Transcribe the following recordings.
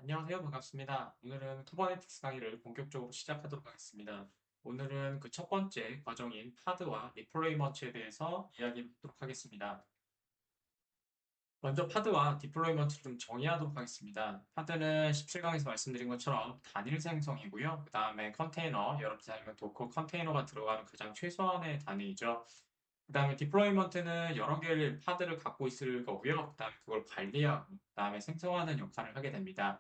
안녕하세요. 반갑습니다. 오늘은 쿠버네티스 강의를 본격적으로 시작하도록 하겠습니다. 오늘은 그 첫 번째 과정인 파드와 디플로이먼트에 대해서 이야기해 보도록 하겠습니다. 먼저 파드와 디플로이먼트를 좀 정의하도록 하겠습니다. 파드는 17강에서 말씀드린 것처럼 단일 생성이고요. 그 다음에 컨테이너, 여러분들 알면 도커 컨테이너가 들어가는 가장 최소한의 단위이죠. 그 다음에 디플로이먼트는 여러 개의 파드를 갖고 있을 거고요. 그 다음에 그걸 관리하고, 그 다음에 생성하는 역할을 하게 됩니다.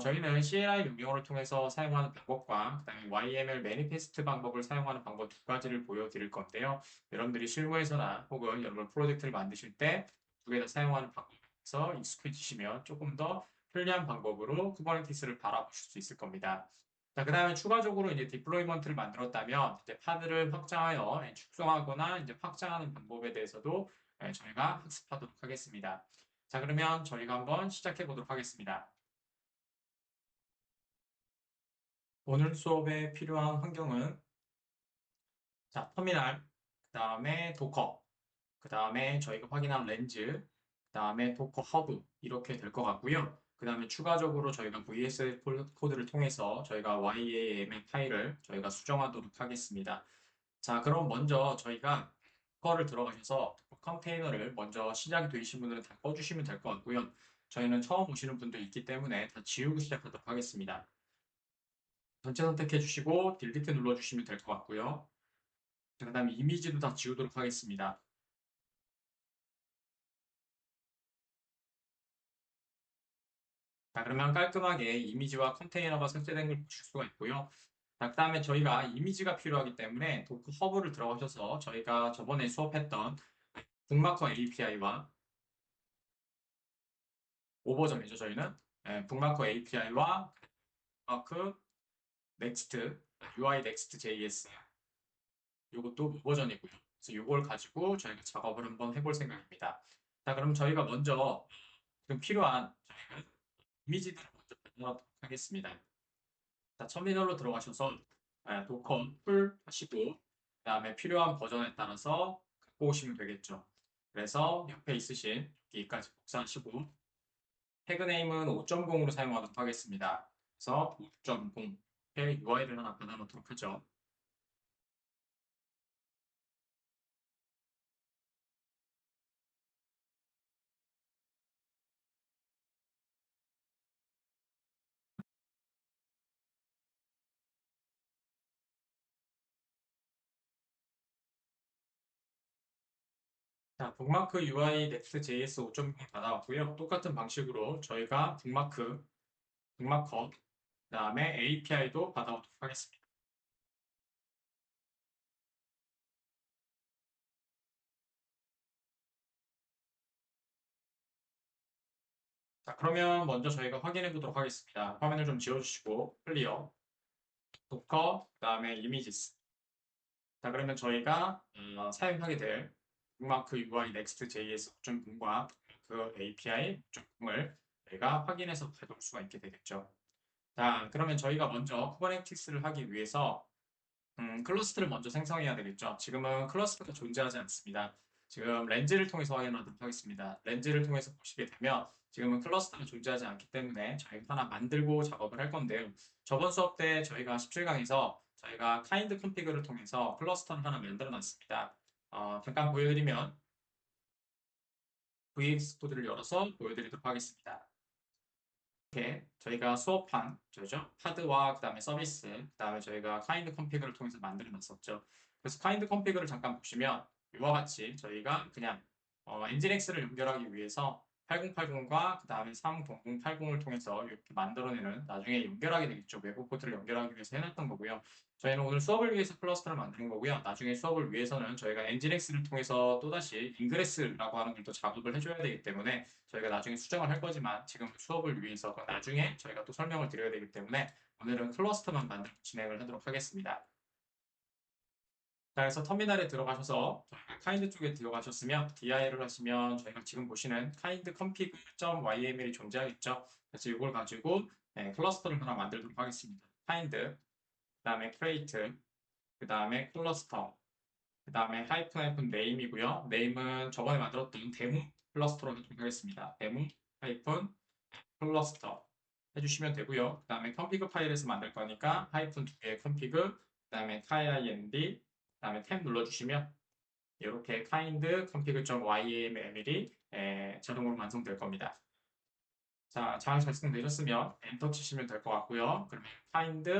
저희는 CLI 명령어를 통해서 사용하는 방법과 그 다음에 YML 매니페스트 방법을 사용하는 방법 두 가지를 보여드릴 건데요. 여러분들이 실무에서나 혹은 여러분 프로젝트를 만드실 때 두 개 다 사용하는 방법에서 익숙해지시면 조금 더 편리한 방법으로 쿠버네티스를 바라보실 수 있을 겁니다. 자, 그 다음에 추가적으로 이제 디플로이먼트를 만들었다면 이제 파드를 확장하여 축소하거나 이제 확장하는 방법에 대해서도 저희가 학습하도록 하겠습니다. 자, 그러면 저희가 한번 시작해 보도록 하겠습니다. 오늘 수업에 필요한 환경은 자, 터미널, 그 다음에 도커, 그 다음에 저희가 확인한 렌즈, 그 다음에 도커 허브 이렇게 될 것 같고요. 그 다음에 추가적으로 저희가 VS 코드를 통해서 저희가 YAML 파일을 저희가 수정하도록 하겠습니다. 자, 그럼 먼저 저희가 도커를 들어가셔서 도커 컨테이너를 먼저 시작이 되신 분들은 다 꺼주시면 될 것 같고요. 저희는 처음 오시는 분도 있기 때문에 다 지우고 시작하도록 하겠습니다. 전체 선택해 주시고 딜리트 눌러주시면 될 것 같고요. 그 다음에 이미지도 다 지우도록 하겠습니다. 자, 그러면 깔끔하게 이미지와 컨테이너가 삭제된 걸 보실 수가 있고요. 자, 그 다음에 저희가 이미지가 필요하기 때문에 도커 허브를 들어가셔서 저희가 저번에 수업했던 북마커 API와 오버전이죠, 저희는. 북마커 API와 북마크 넥스트, UI 넥스트 JS 이것도 오버전이고요. 그래서 이걸 가지고 저희가 작업을 한번 해볼 생각입니다. 자, 그럼 저희가 먼저 지금 필요한 이미지들을 먼저 만들도록 하겠습니다. 자, 터미널로 들어가셔서 도커 풀 하시고 그 다음에 필요한 버전에 따라서 갖고 오시면 되겠죠. 그래서 옆에 있으신 여기까지 복사하시고 태그네임은 5.0으로 사용하도록 하겠습니다. 그래서 5.0에 UI를 하나 받아놓도록 하죠. 자, 북마크 UI Next.js 5.0 받아왔고요. 똑같은 방식으로 저희가 북마커, 그 다음에 API도 받아오도록 하겠습니다. 자, 그러면 먼저 저희가 확인해 보도록 하겠습니다. 화면을 좀 지워주시고, 클리어, 도커, 그 다음에 이미지스. 자, 그러면 저희가 사용하게 될 북마크 UI Next.js 5.0과 그 API 5.0을 저희가 확인해서 가져올 수가 있게 되겠죠. 자, 그러면 저희가 먼저 쿠버네티스를 하기 위해서 클러스터를 먼저 생성해야 되겠죠. 지금은 클러스터가 존재하지 않습니다. 지금 렌즈를 통해서 확인하도록 하겠습니다. 렌즈를 통해서 보시게 되면 지금은 클러스터가 존재하지 않기 때문에 저희가 하나 만들고 작업을 할 건데요. 저번 수업 때 저희가 17강에서 저희가 카인드 컨피그를 통해서 클러스터를 하나 만들어 놨습니다. 잠깐 보여드리면 VX 코드를 열어서 보여드리도록 하겠습니다. 이렇게 저희가 수업한 저죠 파드와 그다음에 서비스 그다음에 저희가 카인드 컨피그를 통해서 만들어 놨었죠. 그래서 카인드 컨피그를 잠깐 보시면 이와 같이 저희가 그냥 엔진엑스를 연결하기 위해서 8080과 그다음에 3080을 통해서 이렇게 만들어내는 나중에 연결하게 되겠죠. 외부 포트를 연결하기 위해서 해놨던 거고요. 저희는 오늘 수업을 위해서 클러스터를 만드는 거고요. 나중에 수업을 위해서는 저희가 엔진엑스를 통해서 또다시 인그레스라고 하는 걸 또 작업을 해줘야 되기 때문에 저희가 나중에 수정을 할 거지만 지금 수업을 위해서 나중에 저희가 또 설명을 드려야 되기 때문에 오늘은 클러스터만 만들고 진행을 하도록 하겠습니다. 자, 그래서 터미널에 들어가셔서 카인드 쪽에 들어가셨으면 DI를 하시면 저희가 지금 보시는 kind config.yml이 존재하겠죠. 그래서 이걸 가지고 클러스터를 하나 만들도록 하겠습니다. kind, 그 다음에 create, 그 다음에 클러스터, 그 다음에 하이픈 하이픈 네임이고요. 네임은 저번에 만들었던 데모 클러스터로 하도록 하겠습니다. 데모 하이픈 클러스터. 해주시면 되고요. 그 다음에 config 파일에서 만들 거니까 하이픈 2개의 config, 그 다음에 kind, 그 다음에 탭 눌러주시면 이렇게 kind config.yml이 자동으로 완성될 겁니다. 자, 잘 작성되셨으면 엔터 치시면 될 것 같고요. 그러면 kind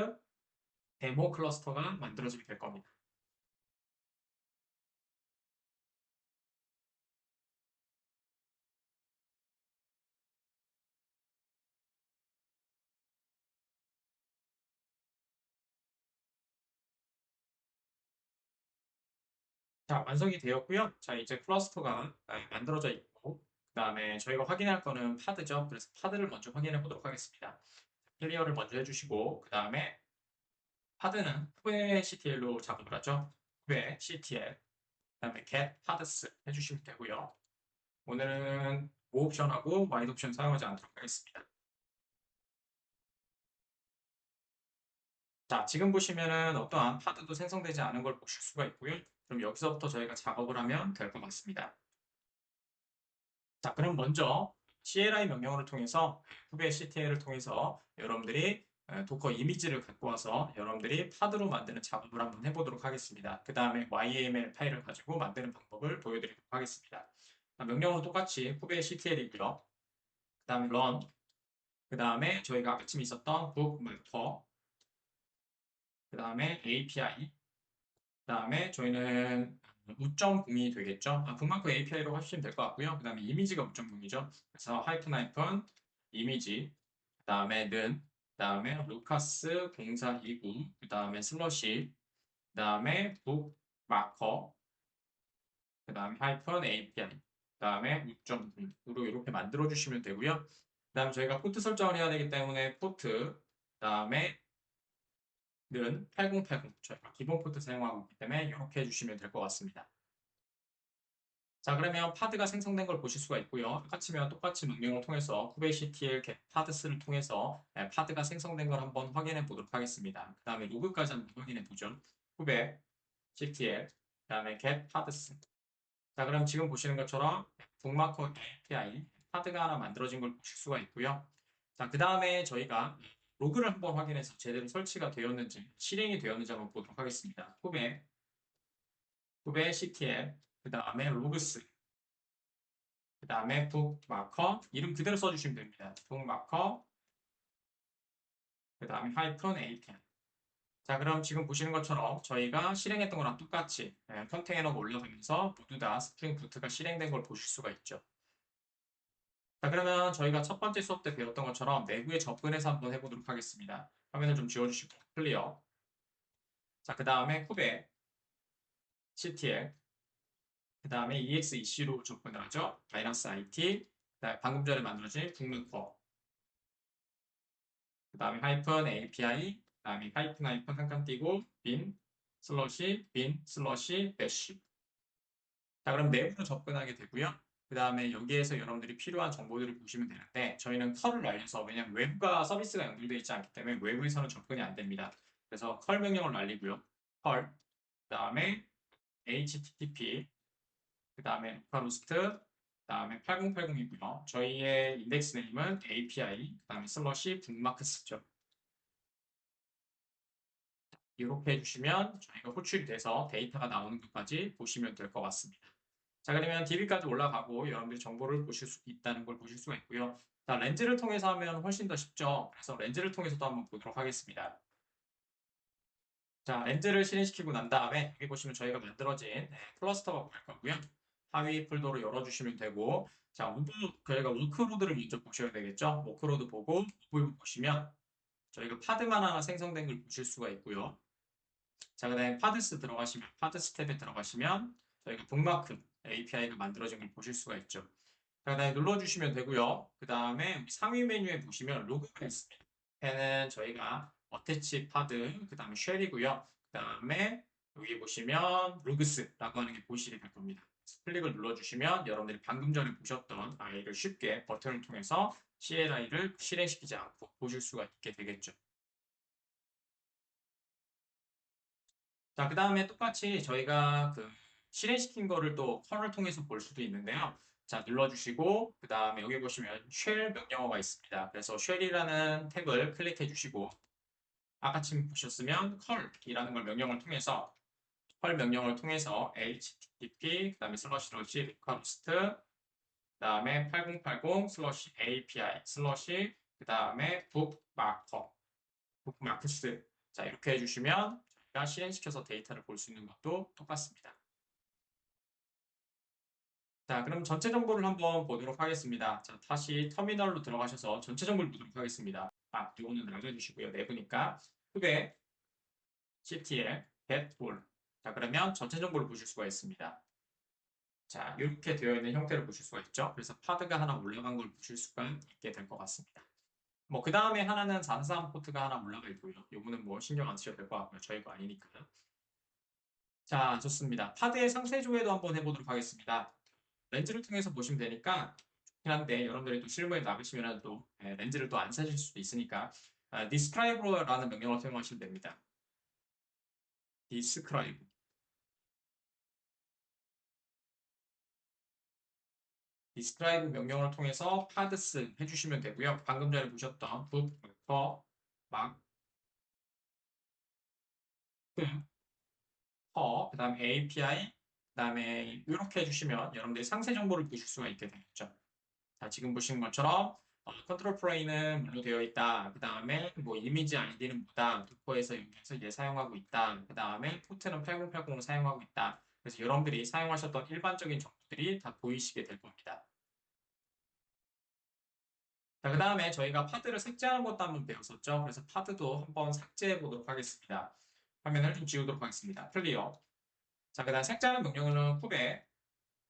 데모 클러스터가 만들어지게 될 겁니다. 자, 완성이 되었고요. 자, 이제 클러스터가 만들어져 있고, 그 다음에 저희가 확인할 거는 파드죠. 그래서 파드를 먼저 확인해 보도록 하겠습니다. 클리어를 먼저 해주시고, 그 다음에 파드는 후에 CTL로 작업을 하죠. 후에 CTL, 그 다음에 get paths 해주시면 되고요. 오늘은 O 옵션하고 Y 옵션 사용하지 않도록 하겠습니다. 자, 지금 보시면은 어떠한 파드도 생성되지 않은 걸 보실 수가 있고요. 그럼 여기서부터 저희가 작업을 하면 될 것 같습니다. 자, 그럼 먼저 CLI 명령어를 통해서 후배 CTL을 통해서 여러분들이 도커 이미지를 갖고 와서 여러분들이 파드로 만드는 작업을 한번 해보도록 하겠습니다. 그 다음에 YAML 파일을 가지고 만드는 방법을 보여드리도록 하겠습니다. 명령어는 똑같이 후배 CTL이고요. 그 다음에 run, 그 다음에 저희가 아침 있었던 book marker, 그 다음에 API, 그 다음에 저희는 우점공이 되겠죠. 북마크 API로 하시면 될 것 같고요. 그 다음에 이미지가 우점공이죠. 그래서 하이픈 하이픈 이미지, 그 다음에 는, 그 다음에 루카스 0429, 그 다음에 슬러시, 그 다음에 북마커, 그 다음에 하이픈 API, 그 다음에 우점공으로 이렇게 만들어 주시면 되고요. 그 다음에 저희가 포트 설정을 해야 되기 때문에 포트, 그 다음에 는 8080 저희가 기본 포트 사용하고 있기 때문에 이렇게 해주시면 될 것 같습니다. 자, 그러면 파드가 생성된 걸 보실 수가 있고요. 똑같이면 똑같이 명령을 통해서 kubectl get paths를 통해서 파드가 생성된 걸 한번 확인해 보도록 하겠습니다. 그 다음에 로그까지 한번 확인해 보죠. kubectl, 그 다음에 get paths. 자, 그럼 지금 보시는 것처럼 북마커 API 파드가 하나 만들어진 걸 보실 수가 있고요. 자, 그 다음에 저희가 로그를 한번 확인해서 제대로 설치가 되었는지, 실행이 되었는지 한번 보도록 하겠습니다. kubectl, 그 다음에 로그스, 그 다음에 북마커, 이름 그대로 써주시면 됩니다. 북마커, 그 다음에 하이픈 API. 자, 그럼 지금 보시는 것처럼 저희가 실행했던 거랑 똑같이 컨테이너가 올라가면서 모두 다 스프링 부트가 실행된 걸 보실 수가 있죠. 자, 그러면 저희가 첫 번째 수업 때 배웠던 것처럼 내부에 접근해서 한번 해보도록 하겠습니다. 화면을 좀 지워주시고 클리어. 자, 그 다음에 쿠베, CTL, 그 다음에 EXEC로 접근을 하죠. 마이너스 IT, 방금 전에 만들어진 북루커, 그 다음에 하이픈 API, 그 다음에 하이픈 하이픈 한 칸 띄고 bin 슬러시 배쉬. 자, 그럼 내부로 접근하게 되고요. 그 다음에 여기에서 여러분들이 필요한 정보들을 보시면 되는데 저희는 컬을 날려서 왜냐하면 외부가 서비스가 연결되어 있지 않기 때문에 외부에서는 접근이 안 됩니다. 그래서 컬 명령을 날리고요. 컬, 그 다음에 HTTP, 그 다음에 로컬호스트, 그 다음에 8080이고요. 저희의 인덱스 네임은 API, 그 다음에 슬러시 북마크스죠. 이렇게 해주시면 저희가 호출이 돼서 데이터가 나오는 것까지 보시면 될 것 같습니다. 자, 그러면 DB까지 올라가고 여러분들이 정보를 보실 수 있다는 걸 보실 수가 있고요. 자, 렌즈를 통해서 하면 훨씬 더 쉽죠. 그래서 렌즈를 통해서도 한번 보도록 하겠습니다. 자, 렌즈를 실행시키고 난 다음에 여기 보시면 저희가 만들어진 클러스터가 보일 거고요. 하위 폴더로 열어주시면 되고, 자, 저희가 워크로드를 먼저 보셔야 되겠죠. 워크로드 보고 오브 보시면 저희가 파드만 하나 생성된 걸 보실 수가 있고요. 자, 그다음에 파드스 탭에 들어가시면 저희가 북마크 API가 만들어진 걸 보실 수가 있죠. 자, 그다음에 눌러주시면 되고요. 그 다음에 상위 메뉴에 보시면 로그가 있습니다. 펜은 저희가 어태치 파드, 그 다음에 쉘이고요. 그 다음에 여기 보시면 로그스라고 하는 게 보시게 될 겁니다. 클릭을 눌러주시면 여러분들이 방금 전에 보셨던 아이를 쉽게 버튼을 통해서 CLI를 실행시키지 않고 보실 수가 있게 되겠죠. 자, 그 다음에 똑같이 저희가 그 실행시킨 거를 또 컬을 통해서 볼 수도 있는데요. 자, 눌러주시고 그 다음에 여기 보시면 shell 명령어가 있습니다. 그래서 shell이라는 탭을 클릭해 주시고 아까 지금 보셨으면 curl이라는 걸 명령을 통해서 curl 명령을 통해서 http 그 다음에 슬러시 리퀘스트 그 다음에 8080 슬러시 API 슬러시 그 다음에 북마크스 자 이렇게 해주시면 저희가 실행시켜서 데이터를 볼 수 있는 것도 똑같습니다. 자 그럼 전체 정보를 한번 보도록 하겠습니다. 자 다시 터미널로 들어가셔서 전체 정보를 보도록 하겠습니다. 이거는 남겨주시고요. 내부니까 후배 ctl get all 자 그러면 전체 정보를 보실 수가 있습니다. 자, 이렇게 되어 있는 형태를 보실 수가 있죠. 그래서 파드가 하나 올라간 걸 보실 수가 있게 될 것 같습니다. 뭐, 그 다음에 하나는 443 포트가 하나 올라가 있고요. 요거는 뭐 신경 안 쓰셔도 될 것 같고요. 저희 거 아니니까. 자, 좋습니다. 파드의 상세 조회도 한번 해보도록 하겠습니다. 렌즈를 통해서 보시면 되니까 좋긴 한데 여러분들이 또 실무에 나가시면 또 렌즈를 또 안 사실 수도 있으니까 describe라는 명령을 사용하시면 됩니다. describe describe 명령을 통해서 pads 해주시면 되고요. 방금 전에 보셨던 book, 막, 그 다음에 API, 그 다음에 이렇게 해주시면 여러분들이 상세 정보를 보실 수가 있게 되겠죠. 자, 지금 보신 것처럼 컨트롤 플레이는 물로 되어 있다. 그 다음에 뭐 이미지 아이디는 뭐다. 도커에서 여기서 얘 사용하고 있다. 그 다음에 포트는 8080을 사용하고 있다. 그래서 여러분들이 사용하셨던 일반적인 정보들이 다 보이시게 될 겁니다. 자, 그 다음에 저희가 파드를 삭제하는 것도 한번 배웠었죠. 그래서 파드도 한번 삭제해 보도록 하겠습니다. 화면을 좀 지우도록 하겠습니다. 클리어. 자, 그 다음 삭제하는 명령어는 후배,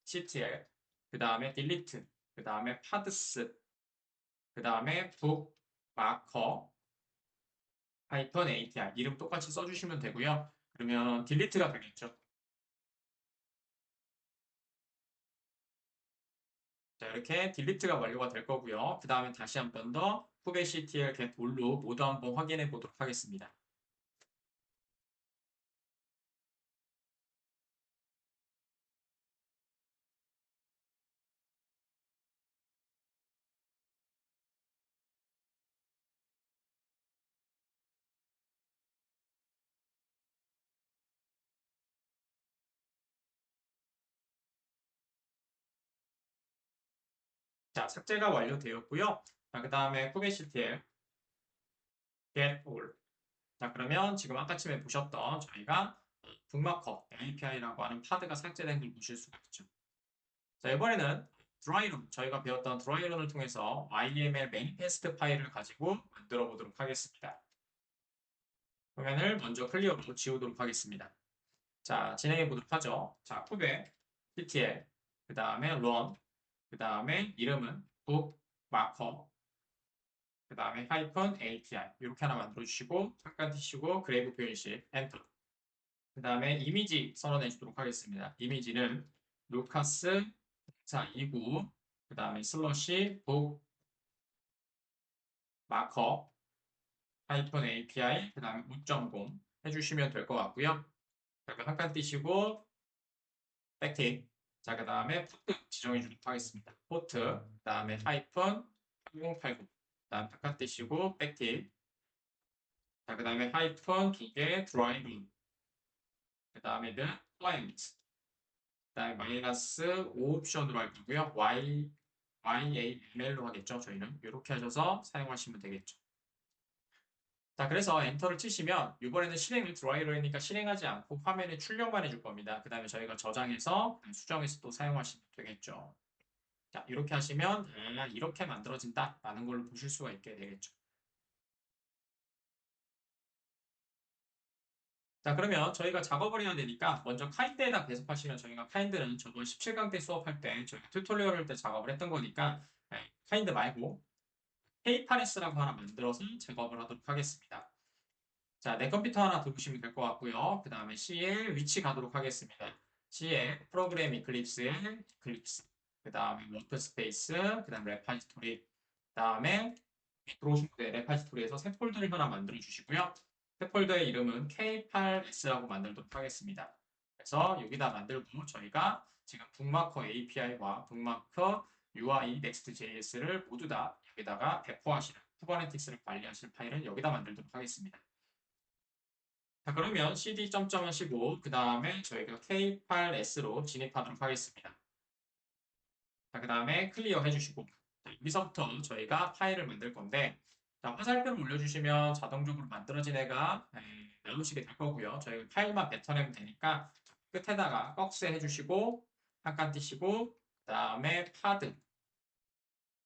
ctl, 그 다음에 delete, 그 다음에 pads, 그 다음에 book, marker, -ATR 이름 똑같이 써주시면 되고요. 그러면 delete가 되겠죠. 자, 이렇게 delete가 완료가 될 거고요. 그 다음에 다시 한 번 더 후배 ctl get all로 모두 한번 확인해 보도록 하겠습니다. 자, 삭제가 완료되었고요. 자, 그 다음에 쿠베시티에 get all. 자, 그러면 지금 아까쯤에 보셨던 저희가 북마커 API라고 하는 파드가 삭제된 걸 보실 수가 있죠. 자, 이번에는 드라이런, 저희가 배웠던 드라이런을 통해서 YML 매니페스트 파일을 가지고 만들어 보도록 하겠습니다. 화면을 먼저 클리어로 지우도록 하겠습니다. 자, 진행해 보도록 하죠. 자, 쿠베, TTL, 그 다음에 run, 그 다음에 이름은 book, 마커, 그 다음에 하이픈 API 이렇게 하나 만들어 주시고 잠깐 띄시고 그래브 표현식 엔터 그 다음에 이미지 선언해 주도록 하겠습니다. 이미지는 루카스 429 그 다음에 슬러시 북 마커 하이픈 API 그 다음에 5.0 해주시면 될 것 같고요. 잠깐 띄시고 백틱 자, 그 다음에 포트 지정해 주도록 하겠습니다. 포트 그 다음에 하이픈 8080 그 다음 잠깐 띄시고 백틱 자, 그 다음에 하이픈 2개 드라이브 그 다음에 the client 그 다음에 마이너스 5옵션으로 할 거고요. YAML로 하겠죠. 저희는 이렇게 하셔서 사용하시면 되겠죠. 자, 그래서 엔터를 치시면 이번에는 실행을 드라이로 하니까 실행하지 않고 화면에 출력만 해줄 겁니다. 그 다음에 저희가 저장해서 수정해서 또 사용하시면 되겠죠. 자, 이렇게 하시면 이렇게 만들어진다 라는 걸로 보실 수가 있게 되겠죠. 자, 그러면 저희가 작업을 해야 되니까 먼저 카인드에다 배습하시면 저희가 카인드는 저번 17강 때 수업할 때 저희가 튜토리얼 할 때 작업을 했던 거니까 카인드 말고 K8S라고 하나 만들어서 작업을 하도록 하겠습니다. 자, 내 컴퓨터 하나 들으시면 될 것 같고요. 그 다음에 CL 위치 가도록 하겠습니다. CL 프로그램 이클립스 그 다음에 워크스페이스 그 다음에 레파지토리 그 다음에 들어오신 분들 레파지토리에서 새 폴더를 하나 만들어 주시고요. 새 폴더의 이름은 K8S라고 만들도록 하겠습니다. 그래서 여기다 만들고 저희가 지금 북마커 API와 북마커 UI Next.js를 모두 다 여기다가 배포하시는 쿠버네티스를 관리하실 파일은 여기다 만들도록 하겠습니다. 자, 그러면 cd 점점 하시고 그 다음에 저희가 k8s로 진입하도록 하겠습니다. 자, 그 다음에 클리어 해주시고 여기서부터 저희가 파일을 만들 건데 자, 화살표를 올려주시면 자동적으로 만들어진 애가 나오시게 될 거고요. 저희 파일만 뱉어내면 되니까 끝에다가 꺽쇠 해주시고 한 칸 띄시고 그 다음에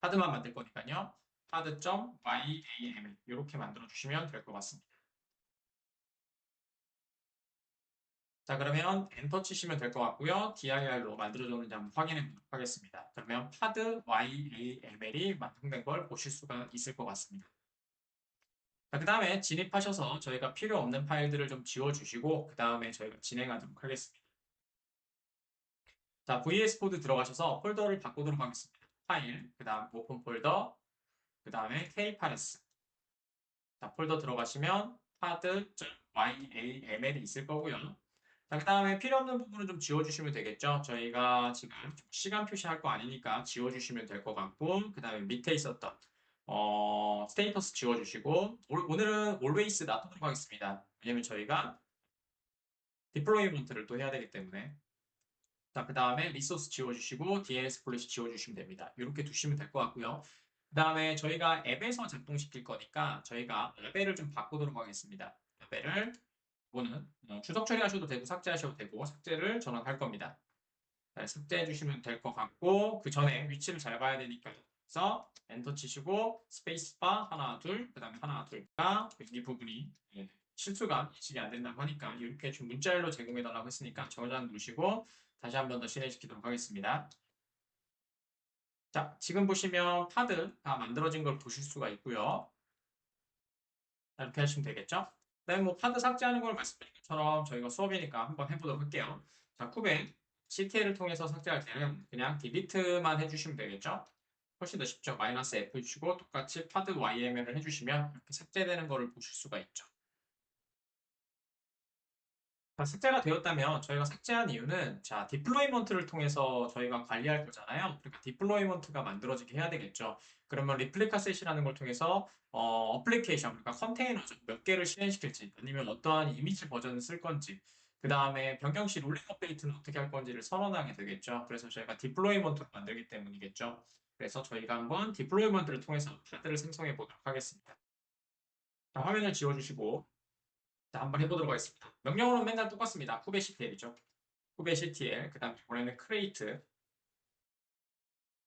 파드만 만들 거니까요. path.yaml 이렇게 만들어 주시면 될 것 같습니다. 자, 그러면 엔터 치시면 될 것 같고요. dir로 만들어졌는지 한번 확인해 보도록 하겠습니다. 그러면 path yaml이 완성된 걸 보실 수가 있을 것 같습니다. 자, 그 다음에 진입하셔서 저희가 필요 없는 파일들을 좀 지워주시고 그 다음에 저희가 진행하도록 하겠습니다. 자, VS 코드 들어가셔서 폴더를 바꾸도록 하겠습니다. 파일, 그 다음 오픈 폴더, 그 다음에 k8s. 자, 폴더 들어가시면 path.yaml이 있을 거고요. 자, 그 다음에 필요 없는 부분은 좀 지워주시면 되겠죠. 저희가 지금 시간 표시할 거 아니니까 지워주시면 될 것 같고, 그 다음에 밑에 있었던 스테이터스 지워주시고, 오늘은 always 놔두도록 하겠습니다. 왜냐면 저희가 디플로이먼트를 또 해야 되기 때문에. 자, 그 다음에 리소스 지워주시고, DNS 폴리시 지워주시면 됩니다. 이렇게 두시면 될 것 같고요. 그 다음에 저희가 앱에서 작동시킬 거니까 저희가 레벨을 좀 바꾸도록 하겠습니다. 레벨을 이거는 추적 처리하셔도 되고 삭제하셔도 되고 삭제를 저는 할 겁니다. 네, 삭제해 주시면 될 것 같고 그 전에 위치를 잘 봐야 되니까 그래서 엔터 치시고 스페이스바 하나 둘 그다음에 하나 둘가 이 부분이 실수가 인식이 안 된다고 하니까 이렇게 좀 문자열로 제공해 달라고 했으니까 저장 누르시고 다시 한 번 더 실행시키도록 하겠습니다. 자, 지금 보시면 파드가 만들어진 걸 보실 수가 있고요. 이렇게 하시면 되겠죠? 그다음에 뭐 파드 삭제하는 걸 말씀드린 것처럼 저희가 수업이니까 한번 해보도록 할게요. 자, 쿠베 CTL을 통해서 삭제할 때는 그냥 딜리트만 해주시면 되겠죠? 훨씬 더 쉽죠. 마이너스 F 주시고 똑같이 파드 YML을 해주시면 이렇게 삭제되는 거를 보실 수가 있죠. 자, 삭제가 되었다면 저희가 삭제한 이유는 자, 디플로이먼트를 통해서 저희가 관리할 거잖아요. 그러니까 디플로이먼트가 만들어지게 해야 되겠죠. 그러면 리플리카 셋이라는 걸 통해서 어플리케이션, 그러니까 컨테이너 몇 개를 실행시킬지 아니면 어떠한 이미지 버전을 쓸 건지 그 다음에 변경 시 롤링 업데이트는 어떻게 할 건지를 선언하게 되겠죠. 그래서 저희가 디플로이먼트를 만들기 때문이겠죠. 그래서 저희가 한번 디플로이먼트를 통해서 파드를 생성해 보도록 하겠습니다. 자, 화면을 지워주시고 자, 한번 해보도록 하겠습니다. 명령어는 맨날 똑같습니다. 쿠베 CTL이죠. 쿠베 CTL, 그 다음에 이번에는 create,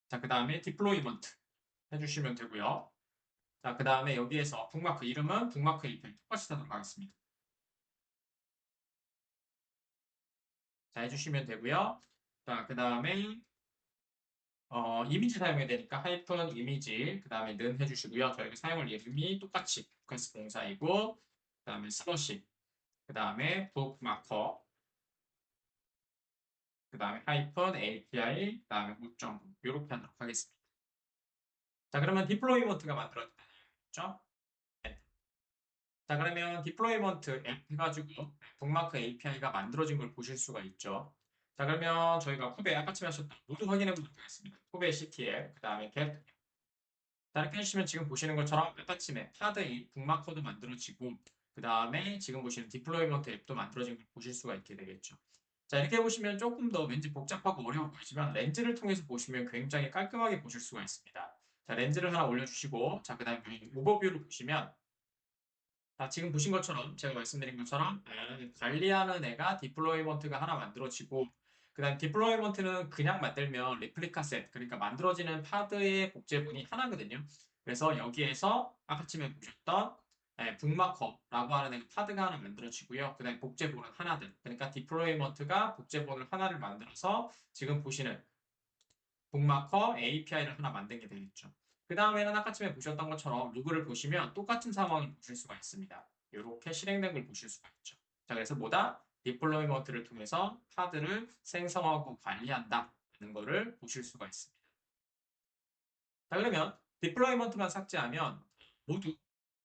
자, 그 다음에 deployment 해주시면 되고요. 자, 그 다음에 여기에서 북마크 이름은 북마크 API 똑같이 하도록 하겠습니다. 자, 해주시면 되고요. 자, 그 다음에 이미지 사용해야 되니까 하이픈 이미지, 그 다음에 는 해주시고요. 저희가 사용할 이름이 똑같이 북카스 공사이고, 그 다음에 슬러시, 그 다음에 북마커, 그 다음에 하이픈 API, 그 다음에 5.9 이렇게 하도록 하겠습니다. 자, 그러면 디플로이먼트가 만들어졌죠? 네. 자, 그러면 디플로이먼트 앱 해가지고 북마크 API가 만들어진 걸 보실 수가 있죠. 자, 그러면 저희가 쿠베 아까쯤에 하셨던 모두 확인해 보도록 하겠습니다. 쿠베 CTL, 그 다음에 get. 자, 이렇게 해주시면 지금 보시는 것처럼 아까쯤에 파드의 북마커도 만들어지고, 그 다음에 지금 보시는 디플로이먼트 앱도 만들어진 걸 보실 수가 있게 되겠죠. 자, 이렇게 보시면 조금 더 왠지 복잡하고 어려워 보이지만 렌즈를 통해서 보시면 굉장히 깔끔하게 보실 수가 있습니다. 자, 렌즈를 하나 올려주시고, 자, 그 다음에 오버뷰를 보시면, 자, 지금 보신 것처럼, 제가 말씀드린 것처럼, 관리하는 애가 디플로이먼트가 하나 만들어지고, 그 다음 디플로이먼트는 그냥 만들면 리플리카 셋, 그러니까 만들어지는 파드의 복제분이 하나거든요. 그래서 여기에서 아까쯤에 보셨던 북마커라고 하는 파드가 하나 만들어지고요. 그 다음에 복제본은 하나들. 그러니까 디플로이먼트가 복제본을 하나를 만들어서 지금 보시는 북마커 API를 하나 만든 게 되겠죠. 그 다음에는 아까쯤에 보셨던 것처럼 로그를 보시면 똑같은 상황을 보실 수가 있습니다. 이렇게 실행된 걸 보실 수가 있죠. 자, 그래서 뭐다? 디플로이먼트를 통해서 파드를 생성하고 관리한다는 거를 보실 수가 있습니다. 자, 그러면 디플로이먼트만 삭제하면 모두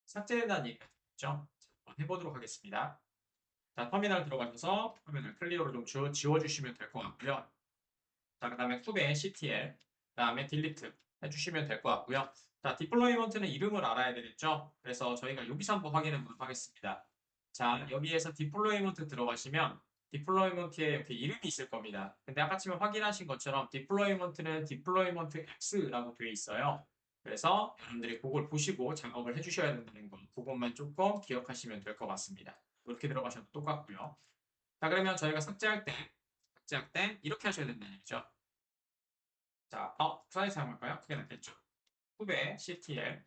삭제된다는 얘기가 되겠죠. 자, 한번 해보도록 하겠습니다. 자, 터미널 들어가셔서 화면을 클리어로 좀 지워주시면 될 것 같고요. 자, 그 다음에 후배 CTL, 그 다음에 딜리트 해주시면 될 것 같고요. 자, 디플로이먼트는 이름을 알아야 되겠죠? 그래서 저희가 여기서 한번 확인해 보도록 하겠습니다. 자, 여기에서 디플로이먼트 들어가시면 디플로이먼트에 이렇게 이름이 있을 겁니다. 근데 아까처럼 확인하신 것처럼 디플로이먼트는 디플로이먼트 X라고 되어 있어요. 그래서 여러분들이 그걸 보시고 작업을 해주셔야 된다는 거, 그것만 조금 기억하시면 될 것 같습니다. 이렇게 들어가셔도 똑같고요. 자, 그러면 저희가 삭제할 때 이렇게 하셔야 된다는 얘기죠. 자, 슬라이드 사용할까요? 그게 낫겠죠. 후배 CTL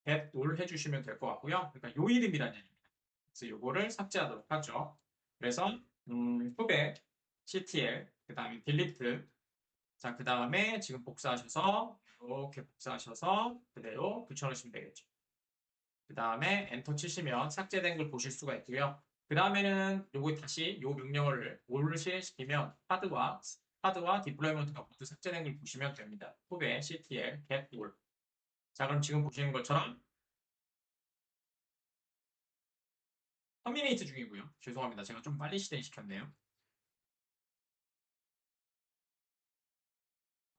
get all 해주시면 될 것 같고요. 그러니까 요 이름이라는 얘기입니다. 그래서 요거를 삭제하도록 하죠. 그래서 후배 CTL 그 다음에 delete 자, 그 다음에 지금 복사하셔서 이렇게 복사하셔서 그대로 붙여놓으시면 되겠죠. 그 다음에 엔터 치시면 삭제된 걸 보실 수가 있고요. 그 다음에는 요거 다시 요 명령어를 all 실행시키면 하드와 디플로이먼트가 모두 삭제된 걸 보시면 됩니다. 후배 ctl get all 자, 그럼 지금 보시는 것처럼 터미네이트 중이고요. 죄송합니다. 제가 좀 빨리 실행시켰네요.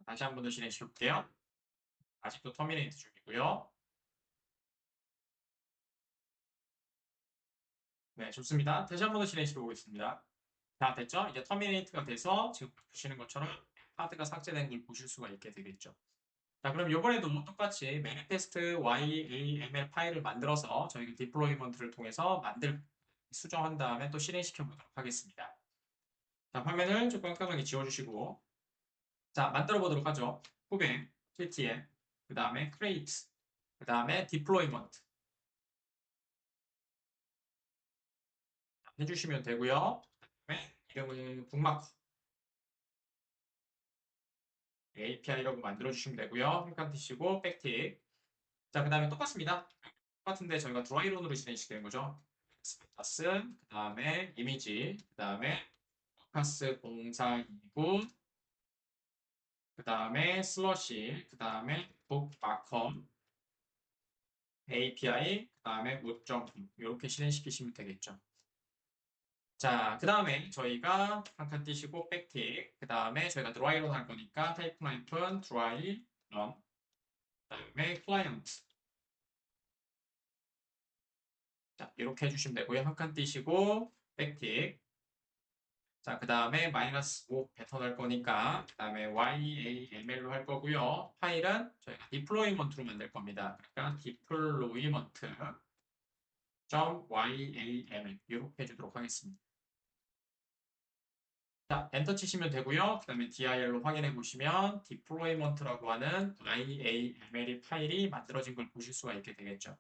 다시 한 번 더 실행시킬게요. 아직도 터미네이트 중이고요. 네, 좋습니다. 다시 한 번 더 실행시켜 보겠습니다. 자, 됐죠? 이제 터미네이트가 돼서 지금 보시는 것처럼 하드가 삭제된 걸 보실 수가 있게 되겠죠. 자, 그럼 이번에도 똑같이 manifest YAML 파일을 만들어서 저희가 디플로이먼트를 통해서 수정한 다음에 또 실행시켜 보도록 하겠습니다. 자, 화면을 좀 깜깜하게 지워주시고 자, 만들어 보도록 하죠. 후배, KTL, 그 다음에 create, 그 다음에 deployment 해주시면 되고요. 그다음에 이름은 북마크 API라고 만들어주시면 되고요. 한 띄시고 백틱 자, 그 다음에 똑같습니다. 똑같은데 저희가 드라이론으로 진행시키는 거죠. 스파스, 그 다음에 이미지, 그 다음에 카스 0429, 그 다음에 슬러시, 그 다음에 북마커 API, 그 다음에 무점 이렇게 실행시키시면 되겠죠. 자, 그 다음에 저희가 한 칸 띄시고 백틱, 그 다음에 저희가 드라이런 할 거니까 타이프 하이픈 드라이 런, 그 다음에 클라이언트. 자, 이렇게 해주시면 되고요. 한 칸 띄시고 백틱. 자, 그 다음에 -5 패턴 할 거니까 그 다음에 YAML로 할 거고요. 파일은 저희가 deployment로 만들 겁니다. 그러니까 deployment.yaml 이렇게 해주도록 하겠습니다. 자, 엔터 치시면 되고요. 그 다음에 dir로 확인해 보시면 deployment라고 하는 YAML 파일이 만들어진 걸 보실 수가 있게 되겠죠.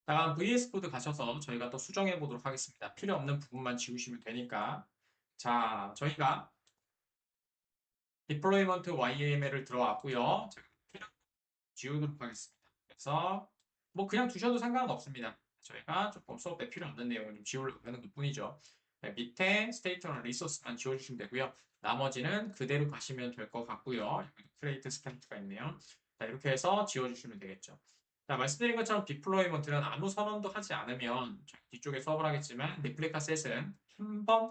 다음 VS 코드 가셔서 저희가 또 수정해 보도록 하겠습니다. 필요 없는 부분만 지우시면 되니까. 자, 저희가 deployment YAML을 들어왔고요. 지우도록 하겠습니다. 그래서 뭐 그냥 두셔도 상관은 없습니다. 저희가 조금 수업에 필요 없는 내용을 좀 지우려고 하는 것 뿐이죠. 네, 밑에 스테이트나 리소스만 지워주시면 되고요. 나머지는 그대로 가시면 될 것 같고요. 여기 크레이트 스탬프가 있네요. 자, 이렇게 해서 지워주시면 되겠죠. 자, 말씀드린 것처럼 디플로이먼트는 아무 선언도 하지 않으면 뒤쪽에 수업을 하겠지만 리플리카 셋은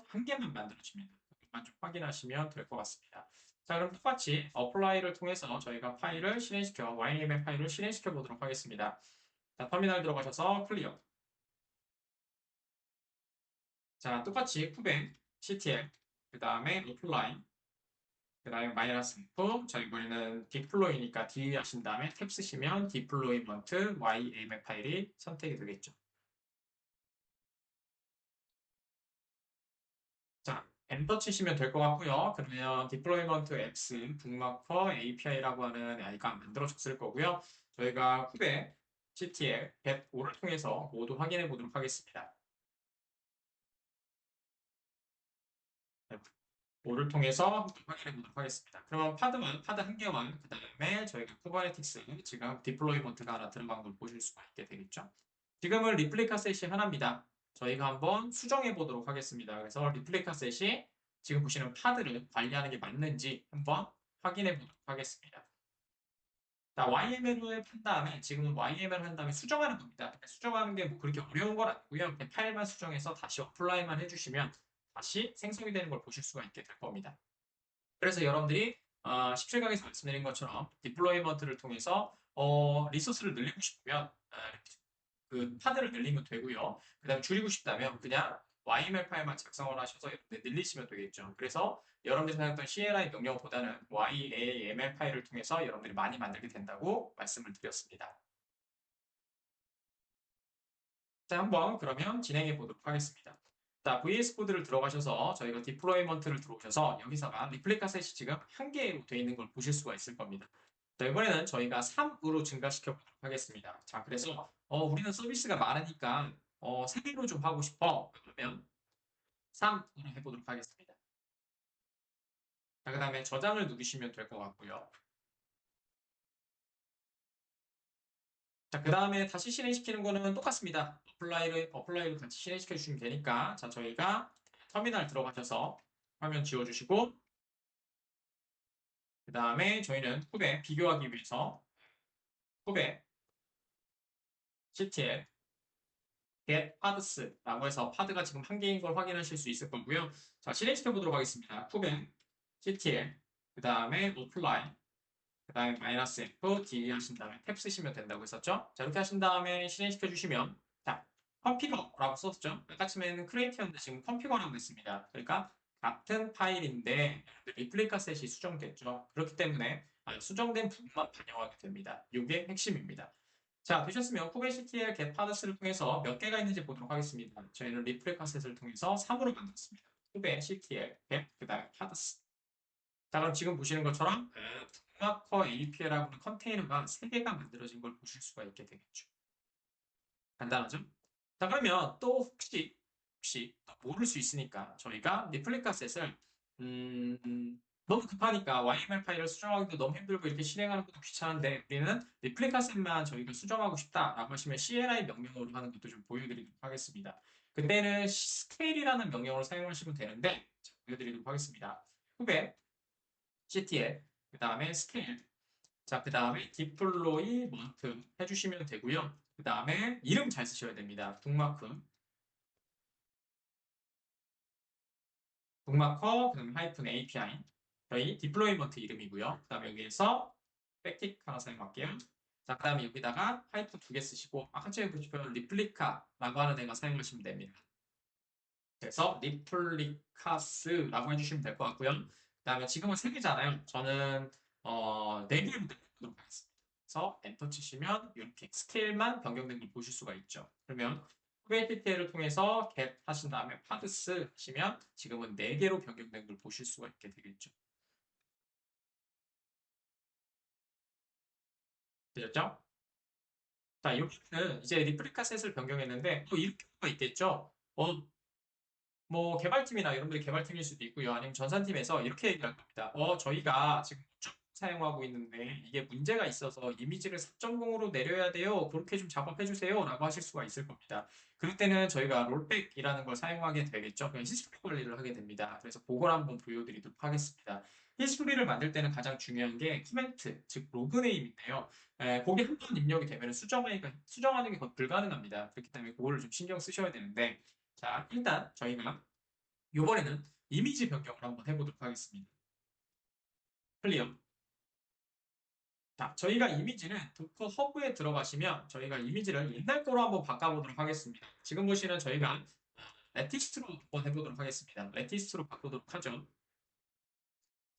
한 개만 만들어집니다. 그것만 좀 확인하시면 될 것 같습니다. 자, 그럼 똑같이 apply를 통해서 저희가 YAML 파일을 실행시켜 보도록 하겠습니다. 자, 터미널 들어가셔서 클리어. 자, 똑같이 쿠벤, CTL, 그 다음에 apply, 그 다음에 -F, 자, 이번에는 deploy니까 D 하신 다음에 탭 쓰시면 deployment YAML 파일이 선택이 되겠죠. 자, 엔터 치시면 될 것 같고요. 그러면 deployment X, 북마커 API라고 하는 아이가 만들어졌을 거고요. 저희가 후배 CTL 105를 통해서 모두 확인해 보도록 하겠습니다. 5를 통해서 확인해 보도록 하겠습니다. 그러면 파드 한 개와 그 다음에 저희가 쿠버네티스 지금 디플로이먼트가 하나 들어간 걸 보실 수가 있게 되겠죠. 지금은 리플리카 셋이 하나입니다. 저희가 한번 수정해 보도록 하겠습니다. 그래서 리플리카 셋이 지금 보시는 파드를 관리하는 게 맞는지 한번 확인해 보도록 하겠습니다. 자, YML을 한 다음에 지금은 YML 한 다음에 수정하는 겁니다. 수정하는 게 뭐 그렇게 어려운 건 아니고요. 그냥 파일만 수정해서 다시 어플라이만 해주시면 다시 생성이 되는 걸 보실 수가 있게 될 겁니다. 그래서 여러분들이 17강에서 말씀드린 것처럼 디플로이먼트를 통해서 리소스를 늘리고 싶으면 그 파드를 늘리면 되고요. 그 다음에 줄이고 싶다면 그냥 YML 파일만 작성을 하셔서 늘리시면 되겠죠. 그래서 여러분들이 생각했던 CLI 명령보다는 YAML 파일을 통해서 여러분들이 많이 만들게 된다고 말씀을 드렸습니다. 자, 한번 그러면 진행해 보도록 하겠습니다. 자, VS 코드를 들어가셔서 저희가 디플로이먼트를 들어오셔서 여기서가 리플리카 셋이 지금 한 개로 되어 있는 걸 보실 수가 있을 겁니다. 자, 이번에는 저희가 3으로 증가시켜 보도록 하겠습니다. 자, 그래서 우리는 서비스가 많으니까 3개로 좀 하고 싶어. 그러면 3으로 해보도록 하겠습니다. 자, 그 다음에 저장을 누르시면 될 것 같고요. 자, 그 다음에 다시 실행시키는 거는 똑같습니다. 어플라이로 같이 실행시켜 주시면 되니까. 자, 저희가 터미널 들어가셔서 화면 지워주시고, 그 다음에 저희는 쿱에 비교하기 위해서 쿱에 ctl get paths라고 해서 파드가 지금 한 개인 걸 확인하실 수 있을 거고요. 자, 실행시켜 보도록 하겠습니다. 쿱에 ctl, 그 다음에 apply, 그 다음에 -f d 하신 다음에 탭 쓰시면 된다고 했었죠. 자, 이렇게 하신 다음에 실행시켜 주시면, 자, 컴피거라고 썼죠. 아까 처음에는 크리에이트였는데 지금 컴피거라고 했습니다. 그러니까 같은 파일인데 리플리카 셋이 수정됐죠. 그렇기 때문에 수정된 부분만 반영하게 됩니다. 이게 핵심입니다. 자, 되셨으면 쿠베시티의 getParts를 통해서 몇 개가 있는지 보도록 하겠습니다. 저희는 리플리카 셋을 통해서 3으로 만들었습니다. 쿠베시티의 get, 그 다음에 parts. 자, 그럼 지금 보시는 것처럼 북마커 API라고 하는 컨테이너가 3개가 만들어진 걸 보실 수가 있게 되겠죠. 간단하죠? 자, 그러면 또 혹시 또 모를 수 있으니까 저희가 리플리카 셋을 너무 급하니까 YML 파일을 수정하기도 너무 힘들고 이렇게 실행하는 것도 귀찮은데 우리는 리플리카 셋만 저희가 수정하고 싶다라고 하시면 CLI 명령어로 하는 것도 좀 보여드리도록 하겠습니다. 그때는 스케일이라는 명령어를 사용하시면 되는데 자, 보여드리도록 하겠습니다. 후배 ctl 그 다음에 스케일 자, 그 다음에 디플로이 month 해주시면 되고요. 그 다음에 이름 잘 쓰셔야 됩니다. 북마커, 그다음에 하이픈 API 저희 디플로이먼트 이름이고요. 그 다음에 여기에서 백틱 하나 사용할게요. 자, 그 다음에 여기다가 하이픈 2개 쓰시고 아까 전에 보시면 리플리카라고 하는 애가 사용하시면 됩니다. 그래서 리플리카스라고 해주시면 될 것 같고요. 그 다음에 지금은 3개잖아요. 저는 4개로 내도록 하겠습니다. 그래서 엔터 치시면 이렇게 스케일만 변경된 걸 보실 수가 있죠. 그러면 QAPT를 통해서 get 하신 다음에 paths 하시면 지금은 4개로 변경된 걸 보실 수가 있게 되겠죠. 되셨죠? 자, 여기는 이제 리플리카 셋을 변경했는데 또 이렇게 가 있겠죠. 뭐 개발팀이나 여러분들이 개발팀일 수도 있고요. 아니면 전산팀에서 이렇게 얘기할 겁니다. 저희가 지금 쭉 사용하고 있는데 이게 문제가 있어서 이미지를 4.0으로 내려야 돼요. 그렇게 좀 작업해 주세요. 라고 하실 수가 있을 겁니다. 그럴 때는 저희가 롤백이라는 걸 사용하게 되겠죠. 그냥 히스토리 관리를 하게 됩니다. 그래서 그걸 한번 보여드리도록 하겠습니다. 히스토리를 만들 때는 가장 중요한 게 코멘트, 즉 로그네임인데요. 거기 한 번 입력이 되면 수정하는 게 불가능합니다. 그렇기 때문에 그거를 좀 신경 쓰셔야 되는데 자, 일단 저희가 이번에는 이미지 변경을 한번 해보도록 하겠습니다. 클리어. 자, 저희가 이미지는 도커 허브에 들어가시면 저희가 이미지를 옛날 거로 한번 바꿔보도록 하겠습니다. 지금 보시는 저희가 레티스트로 한번 해보도록 하겠습니다. 레티스트로 바꾸도록 하죠.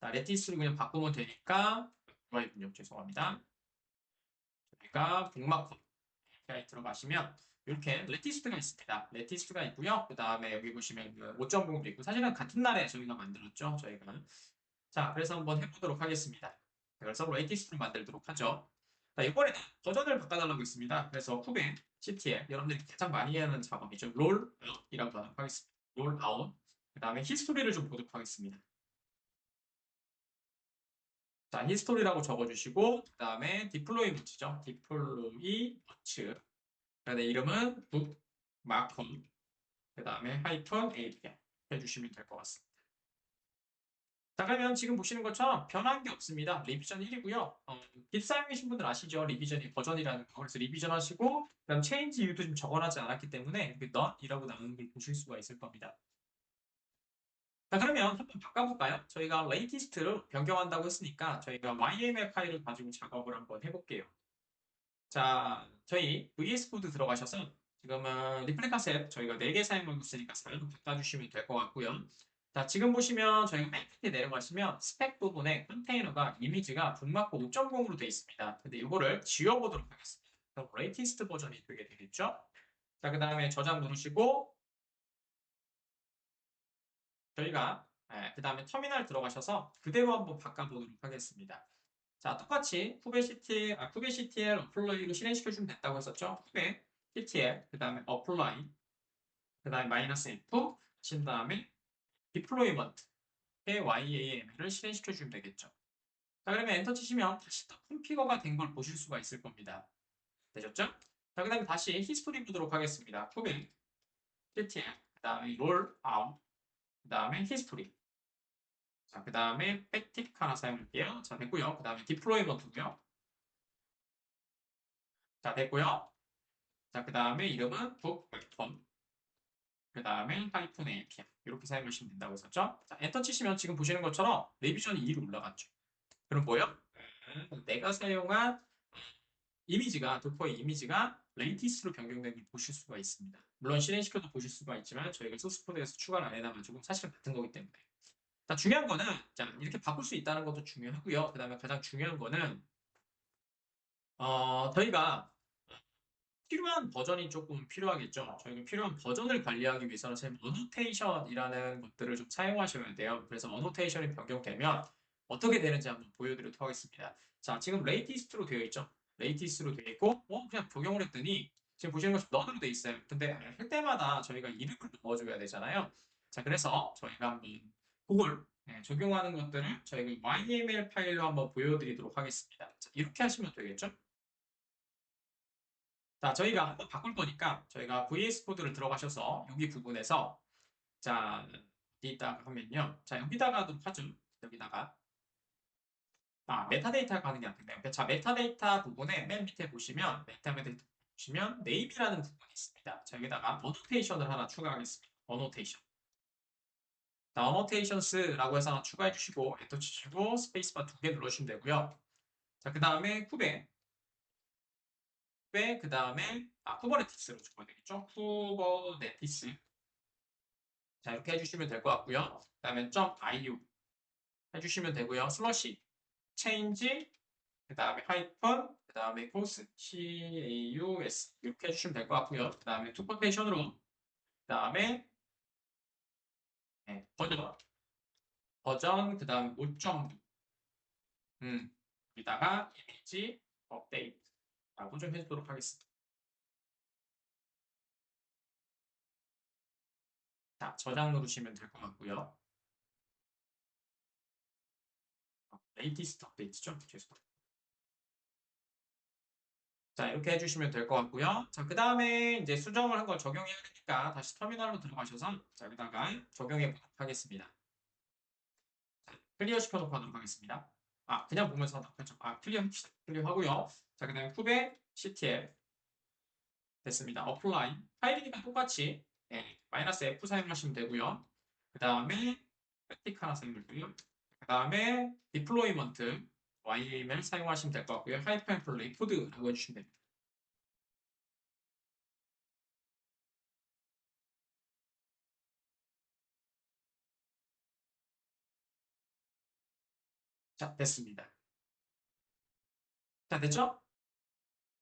자, 레티스트로 그냥 바꾸면 되니까 좋아요군요. 죄송합니다. 저희가 북마커 API 들어가시면 이렇게 레티스트가 있습니다. 레티스트가 있고요. 그 다음에 여기 보시면 5.0도 있고 사실은 같은 날에 저희가 만들었죠. 저희가 자, 그래서 한번 해보도록 하겠습니다. 그래서 레티스트를 만들도록 하죠. 자, 이번에는 버전을 바꿔달라고 했습니다. 그래서 쿱에 ctl 여러분들이 가장 많이 하는 작업이죠. 롤아웃이라고 하겠습니다. 롤아웃 그 다음에 히스토리를 좀 보도록 하겠습니다. 자, 히스토리라고 적어주시고 그 다음에 디플로이 붙이죠. 디플로이 붙츠 그다음에 이름은 북 마커 그 다음에 하이픈 API 해주시면 될 것 같습니다. 자, 그러면 지금 보시는 것처럼 변한 게 없습니다. 리비전 1이고요. 깁 사용이신 분들 아시죠? 리비전이 버전이라는 거. 그래서 리비전 하시고, 그다음 체인지 이유도 좀 적어놨지 않았기 때문에 그 not이라고 나오는 걸 보실 수가 있을 겁니다. 자, 그러면 한번 바꿔볼까요? 저희가 latest를 변경한다고 했으니까 저희가 YML 파일을 가지고 작업을 한번 해볼게요. 자, 저희 VS 코드 들어가셔서 지금은 리플리카 셋 저희가 4개 사용하고 있으니까 4로 바꿔주시면 될 것 같고요. 자, 지금 보시면 저희가 맨 끝에 내려가시면 스펙 부분에 컨테이너가 이미지가 북마크 5.0으로 되어 있습니다. 근데 이거를 지워보도록 하겠습니다. 그럼 latest 버전이 되게 되겠죠? 자, 그 다음에 저장 누르시고 저희가 그 다음에 터미널 들어가셔서 그대로 한번 바꿔보도록 하겠습니다. 자, 똑같이 후배 CTL 어플라이로 실행시켜주면 됐다고 했었죠? 후배 CTL, 그 다음에 어플라이, 그 다음에 마이너스 F, 하신 다음에 디플로이먼트, YAML을 실행시켜주면 되겠죠. 자, 그러면 엔터 치시면 다시 또 콘피거가 된 걸 보실 수가 있을 겁니다. 되셨죠? 자, 그 다음에 다시 히스토리 보도록 하겠습니다. 후배 CTL, 그 다음에 롤 아웃, 그 다음에 히스토리. 자, 그 다음에 백틱 하나 사용할게요. 자, 됐고요. 그 다음에 디플로이먼트고요. 자, 됐고요. 자, 그 다음에 이름은 북 웹폰. 그 다음에 하이픈 API. 이렇게 사용하시면 된다고 했었죠? 자, 엔터 치시면 지금 보시는 것처럼 레비전이 2로 올라갔죠. 그럼 뭐요? 내가 사용한 이미지가, 도커의 이미지가 레이티스로 변경된 걸 보실 수가 있습니다. 물론 실행시켜도 보실 수가 있지만 저희가 소스코드에서 추가를 안 해놔가지고 사실은 같은 거기 때문에. 자, 중요한 거는 자, 이렇게 바꿀 수 있다는 것도 중요하고요. 그 다음에 가장 중요한 거는 저희가 필요한 버전이 조금 필요하겠죠. 저희가 필요한 버전을 관리하기 위해서는 선생님 어노테이션이라는 것들을 좀 사용하셔야 돼요. 그래서 어노테이션이 변경되면 어떻게 되는지 한번 보여드리도록 하겠습니다. 자, 지금 레이티스트로 되어 있죠. 레이티스트로 되어 있고, 그냥 적용을 했더니 지금 보시는 것처럼 넌으로 되어 있어요. 근데 할 때마다 저희가 이름을 넣어줘야 되잖아요. 자, 그래서 저희가 한번 그걸 적용하는 것들을 저희가 YML 파일로 한번 보여드리도록 하겠습니다. 자, 이렇게 하시면 되겠죠. 자, 저희가 한번 바꿀 거니까 저희가 VS 코드를 들어가셔서 여기 부분에서 자, 어디다가 하면요. 자, 여기다가도 하죠. 여기다가 메타데이터가 가는 게 안 되네요. 자, 메타데이터 부분에 맨 밑에 보시면 메타데이터 보시면 네임이라는 부분이 있습니다. 자, 여기다가 어노테이션을 하나 추가하겠습니다. 어노테이션. 자, 어노테이션스라고 해서 하나 추가해 주시고 엔터 치시고 스페이스바 2개 누르시면 되고요. 자, 그 다음에 후배, 그 다음에 쿠버네티스로 적어야 되겠죠? 쿠버네티스. 자, 이렇게 해주시면 될 것 같고요. 그 다음에 .iu 해주시면 되고요. 슬러시, change, 그 다음에 하이픈, 그 다음에 course, caus 이렇게 해주시면 될 것 같고요. 그 다음에 투퍼테이션으로, 그 다음에 버전, 그 다음에 5.9, 여기다가 이미지 업데이트라고 좀 해주도록 하겠습니다. 자, 저장 누르시면 될 것 같고요. 레이티스트 업데이트죠? 죄송합니다. 자, 이렇게 해주시면 될 것 같고요. 자, 그 다음에 이제 수정을 한 걸 적용해야 되니까 다시 터미널로 들어가셔서 자, 여기다가 적용해 보도록 하겠습니다. 자, 클리어 시켜놓고 하도록 하겠습니다. 그냥 보면서 나쁘죠. 클리어 합시다. 클리어 하고요. 자, 그 다음에 후배 CTL 됐습니다. 어플라이 파일이니까 똑같이 마이너스 F 사용하시면 되고요. 그 다음에 패틱 하나 사용되고요. 그 다음에 디플로이먼트 YAML 사용하시면 될 것 같고요. 하이픈 플레이 코드라고 해주시면 됩니다. 자, 됐습니다. 자, 됐죠?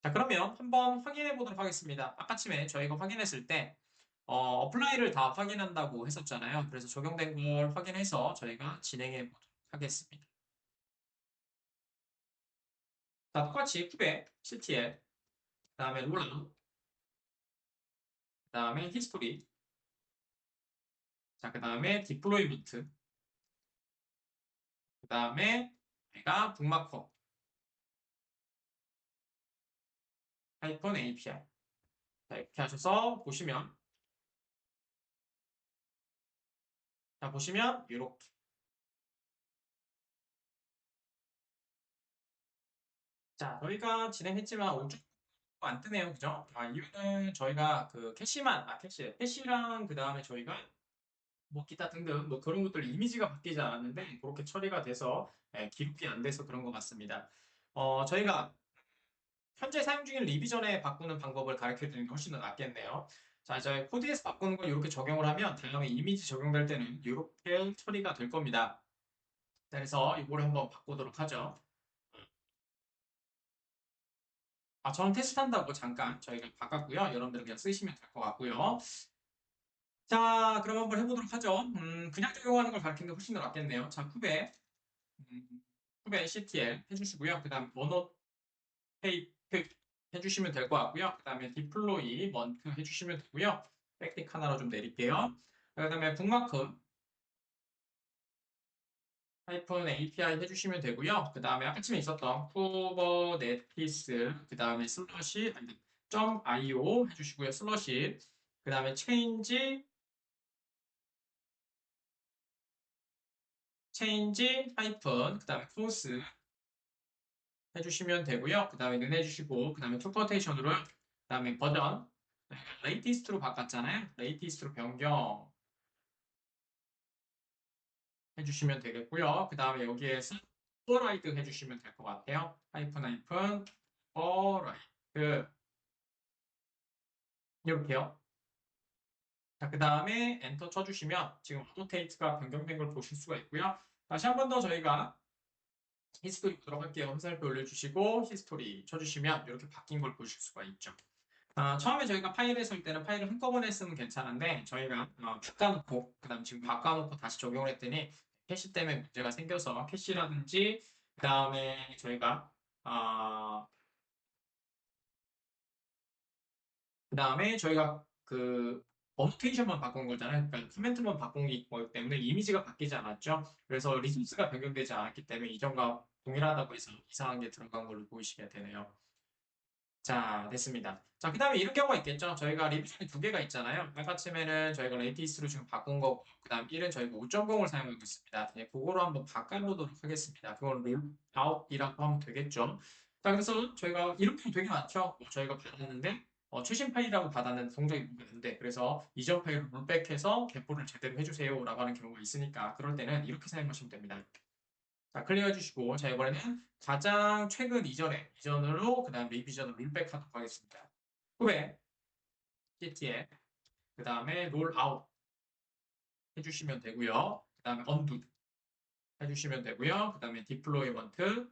자, 그러면 한번 확인해 보도록 하겠습니다. 아까쯤에 저희가 확인했을 때, 어플라이를 다 확인한다고 했었잖아요. 그래서 적용된 걸 확인해서 저희가 진행해 보도록 하겠습니다. 자, 똑같이 큐베, CTL, 그 다음에 롤라웃, 그 다음에 히스토리, 자, 그 다음에 디플로이먼트, 그 다음에 내가 북마커, 하이픈 API. 자, 이렇게 하셔서 보시면, 자, 보시면 이렇게. 자, 저희가 진행했지만 5쪽 안 뜨네요. 그죠? 이유는 저희가 그 캐시랑 그 다음에 저희가 뭐 기타 등등 뭐 그런 것들 이미지가 바뀌지 않았는데 그렇게 처리가 돼서 기록이 안 돼서 그런 것 같습니다. 저희가 현재 사용 중인 리비전에 바꾸는 방법을 가르쳐 드리는 게 훨씬 더 낫겠네요. 자, 이제 코드에서 바꾸는 걸 이렇게 적용을 하면 다음에 이미지 적용될 때는 이렇게 처리가 될 겁니다. 자, 그래서 이걸 한번 바꾸도록 하죠. 저는 테스트한다고 잠깐 저희가 바꿨고요. 여러분들은 그냥 쓰시면 될 것 같고요. 자, 그럼 한번 해보도록 하죠. 그냥 적용하는 걸 가르치는 게 훨씬 더 낫겠네요. 자, 쿠베 CTL 해주시고요. 그 다음 원어 테이프 해주시면 될 것 같고요. 그 다음에 디플로이 먼트 해주시면 되고요. 백틱 하나로 좀 내릴게요. 그 다음에 북마크 하이픈 API 해주시면 되고요. 그 다음에 아까 전에 있었던 쿠버네티스 그 다음에 슬러시 점 .io 해주시고요. 슬러시 그 다음에 체인지 하이픈 그 다음에 포스 해주시면 되고요. 그 다음에 는 해주시고 그 다음에 투퍼테이션으로 그 다음에 버전 레이티스트로 바꿨잖아요. 레이티스트로 변경 해주시면 되겠고요. 그 다음에 여기에서 오버라이드 해주시면 될 것 같아요. 하이픈 오버라이드 이렇게요. 자, 그 다음에 엔터 쳐주시면 지금 오토테이트가 변경된 걸 보실 수가 있고요. 다시 한 번 더 저희가 히스토리 보도록 할게요. 화살표 올려주시고 히스토리 쳐주시면 이렇게 바뀐 걸 보실 수가 있죠. 처음에 저희가 파일을 쓸 때는 파일을 한꺼번에 쓰면 괜찮은데 저희가 바꿔놓고 그다음 지금 바꿔놓고 다시 적용을 했더니 캐시 때문에 문제가 생겨서 캐시라든지 그다음에 저희가 어, 그다음에 저희가 그 어노테이션만 바꾼 거잖아요. 그러니까 코멘트만 바꾼 거기 때문에 이미지가 바뀌지 않았죠. 그래서 리소스가 변경되지 않았기 때문에 이전과 동일하다고 해서 이상한 게 들어간 걸로 보이시게 되네요. 자, 됐습니다. 자, 그 다음에 이런 경우가 있겠죠. 저희가 리뷰 두 개가 있잖아요. 아까 쯤에는 저희가 레이티스로 지금 바꾼 거고, 그 다음 1은 저희가 5.0을 사용하고 있습니다. 예, 그거로 한번 바꿔보도록 하겠습니다. 그건 롤아웃이라고 하면 되겠죠. 자, 그래서 저희가 이렇게 되게 많죠. 저희가 받았는데, 최신 파일이라고 받았는데 동작이 못되는데 그래서 이전 파일을 롤백해서 배포를 제대로 해주세요. 라고 하는 경우가 있으니까, 그럴 때는 이렇게 사용하시면 됩니다. 자, 클리어 해주시고, 자, 이번에는 가장 최근 이전으로, 그 다음 리비전으로 롤백하도록 하겠습니다. 후에, CT에, 그 다음에 롤아웃 해주시면 되고요. 그 다음에 언두 해주시면 되고요. 그 다음에 디플로이먼트,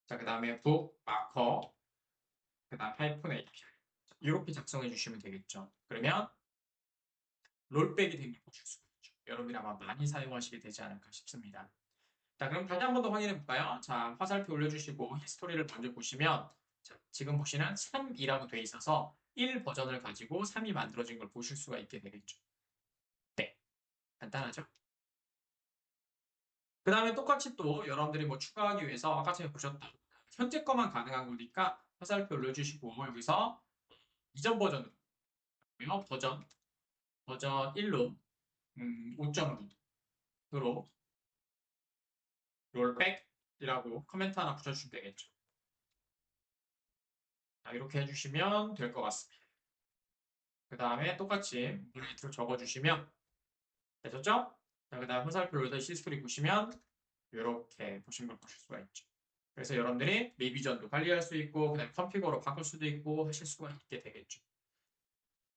자, 그 다음에 북, 마커, 그 다음 하이픈 API. 이렇게 작성해 주시면 되겠죠. 그러면 롤백이 되는 걸 보실 수가 있죠. 여러분이 아마 많이 사용하시게 되지 않을까 싶습니다. 자, 그럼 다시 한 번 더 확인해 볼까요? 자, 화살표 올려주시고 히스토리를 먼저 보시면 자, 지금 보시는 3이라고 돼 있어서 1 버전을 가지고 3이 만들어진 걸 보실 수가 있게 되겠죠. 네, 간단하죠? 그 다음에 똑같이 또 여러분들이 뭐 추가하기 위해서 아까 전에 보셨던 현재 거만 가능한 거니까 화살표 올려주시고 여기서 이전 버전으로 버전 1로 5.9으로 롤백이라고 코멘트 하나 붙여주시면 되겠죠. 자, 이렇게 해주시면 될 것 같습니다. 그 다음에 똑같이 룰레이트로 적어주시면 되셨죠? 자, 그 다음 화살표 올려서 시스토리 보시면 이렇게 보신 걸 보실 수가 있죠. 그래서 여러분들이 리비전도 관리할 수 있고 그다음 컨피그로 바꿀 수도 있고 하실 수가 있게 되겠죠.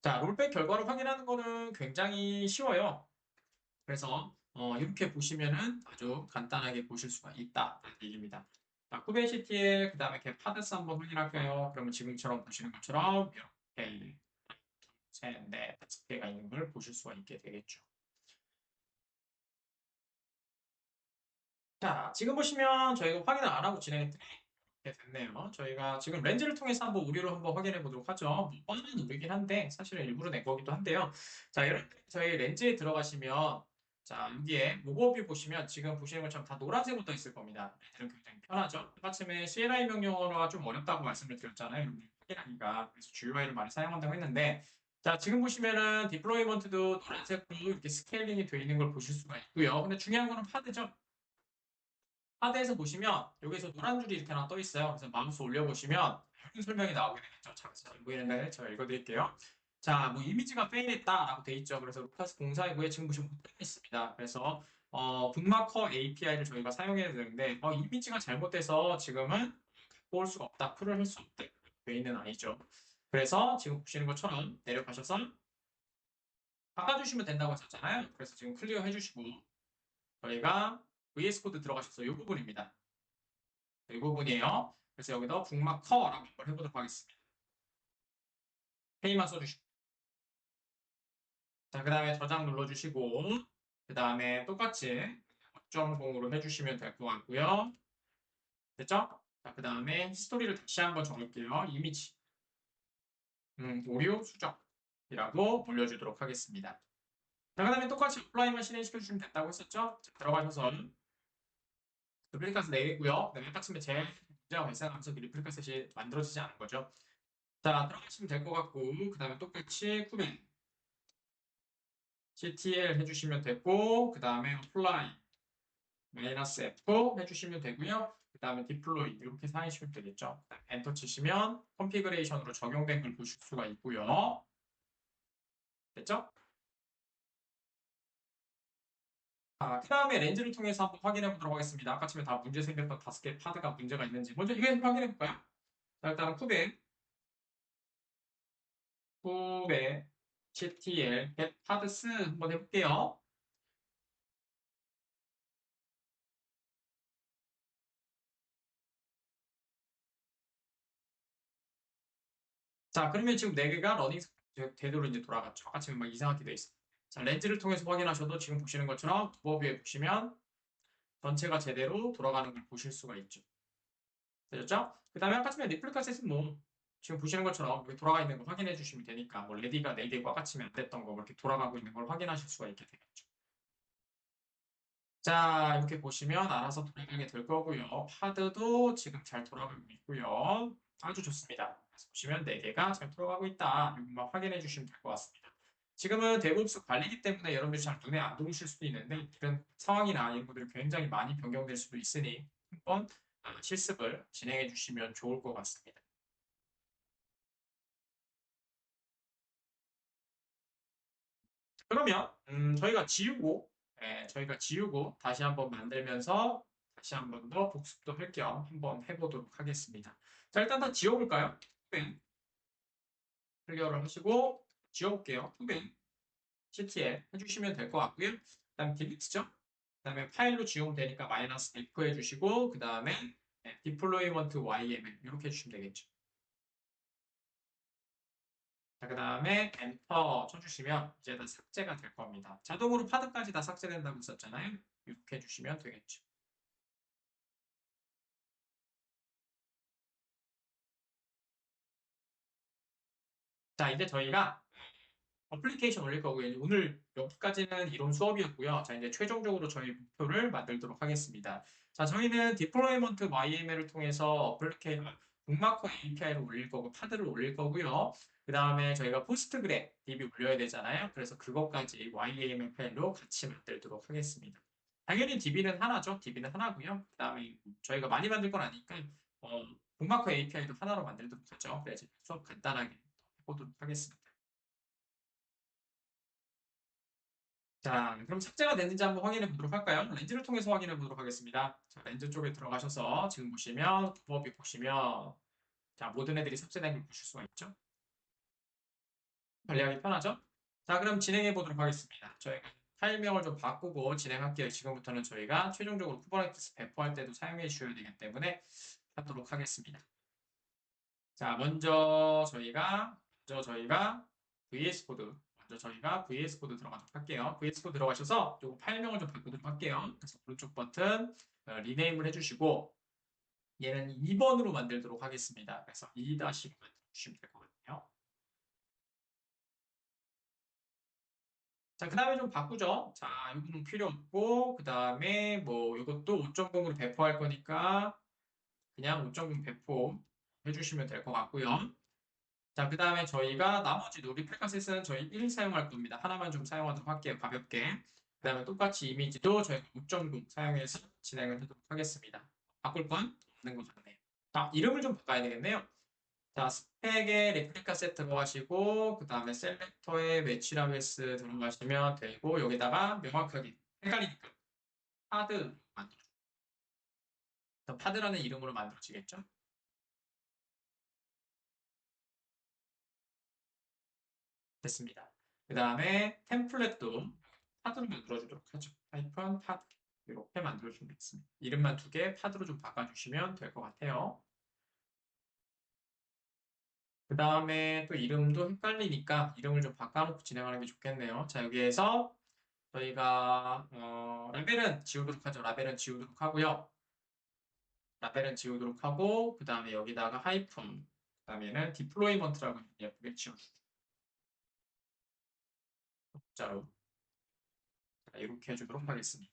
자, 롤백 결과를 확인하는 거는 굉장히 쉬워요. 그래서 이렇게 보시면은 아주 간단하게 보실 수가 있다 얘기입니다. 자, 쿠베시티에 그 다음에 파데스 한번 확인할까요? 그러면 지금처럼 보시는 것처럼 이렇게 셋, 넷, 다섯 개가 있는 걸 보실 수가 있게 되겠죠. 자, 지금 보시면 저희가 확인을 안 하고 진행했더니 이렇게 됐네요. 저희가 지금 렌즈를 통해서 한번 우리로 한번 확인해 보도록 하죠. 뭐 뻔한 우리긴 한데 사실은 일부러 낸 거기도 한데요. 자, 이렇게 저희 렌즈에 들어가시면 자, 여기에 모버뷰 보시면 지금 보시는 것처럼 다 노란색으로 떠 있을 겁니다. 렌즈는 굉장히 편하죠. 아침에 CLI 명령어가 좀 어렵다고 말씀을 드렸잖아요. 확인하기가. 그래서 GUI를 많이 사용한다고 했는데 자, 지금 보시면은 디플로이먼트도 노란색으로 이렇게 스케일링이 되어 있는 걸 보실 수가 있고요. 근데 중요한 거는 파드죠. 하드에서 보시면 여기서 노란 줄이 이렇게 하나 떠 있어요. 그래서 마우스 올려보시면 설명이 나오게 되겠죠. 잘 보이는데 제가 읽어드릴게요. 자, 뭐 이미지가 페일했다라고 돼 있죠. 그래서 루카스 049에 지금 보시면 있습니다. 그래서 북마커 API를 저희가 사용해야 되는데 이미지가 잘못돼서 지금은 갖고 올 수가 없다, 풀을 할 수 없다. 메인은 아니죠. 그래서 지금 보시는 것처럼 내려가셔서 바꿔주시면 된다고 하셨잖아요. 그래서 지금 클리어 해주시고 저희가 VS 코드 들어가셔서 이 부분입니다. 이 부분이에요. 그래서 여기다 북마커라고 한번 해보도록 하겠습니다. 페이만 써주시고 자, 그 다음에 저장 눌러주시고 그 다음에 똑같이 5.0으로 해주시면 될 것 같고요. 됐죠? 자, 그 다음에 스토리를 다시 한번 적을게요. 이미지 오류 수정이라고 올려주도록 하겠습니다. 자, 그 다음에 똑같이 어플라이만 실행시켜주시면 된다고 했었죠? 자, 들어가셔서 리플리카스 4개고요. 그 다음에 딱 제일 문제가 발생하면서 리플리카셋이 만들어지지 않은 거죠. 자, 들어가시면 될 것 같고 그 다음에 똑같이 쿠벤 CTL 해주시면 되고 그 다음에 apply -F 해주시면 되고요. 그 다음에 deploy 이렇게 사용하시면 되겠죠. 엔터 치시면 컨피그레이션으로 적용된 걸 보실 수가 있고요. 됐죠? 그 다음에 렌즈를 통해서 한번 확인해 보도록 하겠습니다. 아까처럼 다 문제 생겼던 5개 파드가 문제가 있는지 먼저 이거 확인해 볼까요? 자, 일단 쿠베 CTL get paths 한번 해볼게요. 자, 그러면 지금 4개가 러닝 되도록 이제 돌아갔죠. 아까 지금 막 이상하게 돼 있어요. 자, 렌즈를 통해서 확인하셔도 지금 보시는 것처럼 부업위에 보시면 전체가 제대로 돌아가는 걸 보실 수가 있죠. 되셨죠? 그 다음에 아까 전에 리플리카셋은 뭐 지금 보시는 것처럼 여기 돌아가 있는 거 확인해 주시면 되니까 뭐 레디가 4개 꽉 갇히면 안 됐던 거 이렇게 돌아가고 있는 걸 확인하실 수가 있게 되겠죠. 자, 이렇게 보시면 알아서 돌아가게 될 거고요. 파드도 지금 잘 돌아가고 있고요. 아주 좋습니다. 그래서 보시면 4개가 잘 돌아가고 있다. 이것만 확인해 주시면 될 것 같습니다. 지금은 데브옵스 관리기 때문에 여러분들이 잘 눈에 안 들어오실 수도 있는데 이런 상황이나 이런 것들이 굉장히 많이 변경될 수도 있으니 한번 실습을 진행해 주시면 좋을 것 같습니다. 그러면 저희가 지우고 다시 한번 만들면서 다시 한번 더 복습도 할 겸 한번 해보도록 하겠습니다. 자, 일단 다 지워볼까요? 네. 클리어를 하시고 지워볼게요. 네. CTL 해주시면 될 것 같고요. 그 다음에 딜리트죠. 그 다음에 파일로 지우면 되니까 -F 해주시고 그 다음에 deployment YML 이렇게 해주시면 되겠죠. 자, 그 다음에 엔터 쳐주시면 이제 다 삭제가 될 겁니다. 자동으로 파드까지 다 삭제된다고 했었잖아요. 이렇게 해주시면 되겠죠. 자, 이제 저희가 어플리케이션 올릴 거고요. 오늘 여기까지는 이론 수업이었고요. 자, 이제 최종적으로 저희 목표를 만들도록 하겠습니다. 자, 저희는 디플로이먼트 YML을 통해서 북마커 API를 올릴 거고, 파드를 올릴 거고요. 그 다음에 저희가 포스트그래 DB 올려야 되잖아요. 그래서 그것까지 YAML 파일로 같이 만들도록 하겠습니다. 당연히 DB는 하나죠. DB는 하나고요. 그 다음에 저희가 많이 만들 건 아니까 북마커 API도 하나로 만들도록 하죠. 그래서 수업 간단하게 해보도록 하겠습니다. 자, 그럼 삭제가 됐는지 한번 확인해 보도록 할까요? 렌즈를 통해서 확인해 보도록 하겠습니다. 자, 렌즈 쪽에 들어가셔서 지금 보시면 부업이 보시면 자, 모든 애들이 삭제된 걸 보실 수가 있죠. 관리하기 편하죠? 자, 그럼 진행해 보도록 하겠습니다. 저희가 파일명을 좀 바꾸고 진행할게요. 지금부터는 저희가 최종적으로 쿠버네티스 배포할 때도 사용해 주셔야 되기 때문에 하도록 하겠습니다. 자, 먼저 저희가 VS 코드 저희가 VS 코드 들어가도록 할게요. VS 코드 들어가셔서 요 파일명을 좀 바꾸도록 할게요. 그래서 오른쪽 버튼 리네임을 해주시고 얘는 2번으로 만들도록 하겠습니다. 그래서 2-로 만들어주시면 될 것 같아요. 자, 그 다음에 좀 바꾸죠. 자, 이거는 필요 없고 그 다음에 뭐 이것도 5.0으로 배포할 거니까 그냥 5.0 배포 해주시면 될 것 같고요. 자, 그 다음에 저희가 나머지 리플리카셋은 저희 1 사용할 겁니다. 하나만 좀 사용하도록 할게요. 가볍게. 그 다음에 똑같이 이미지도 저희가 5.0 사용해서 진행을 하도록 하겠습니다. 바꿀 건 없는 것 같네요. 자, 이름을 좀 바꿔야 되겠네요. 자, 스펙에 레플리카 세트 들어가시고, 그 다음에 셀렉터에 매치라벨스 들어가시면 되고, 여기다가 명확하게 헷갈리니까 파드 만들어. 파드라는 이름으로 만들어지겠죠? 됐습니다. 그 다음에 템플릿도 파드로 만들어주도록 하죠. 하이픈 파드. 이렇게 만들어주면 되겠습니다. 이름만 두 개 파드로 좀 바꿔주시면 될 것 같아요. 그 다음에 또 이름도 헷갈리니까 이름을 좀 바꿔놓고 진행하는 게 좋겠네요. 자, 여기에서 저희가 라벨은 지우도록 하죠. 라벨은 지우도록 하고요. 라벨은 지우도록 하고 그 다음에 여기다가 하이픈 그 다음에는 디플로이먼트라고 예쁘게 지워주죠. 자로 이렇게 해주도록 하겠습니다.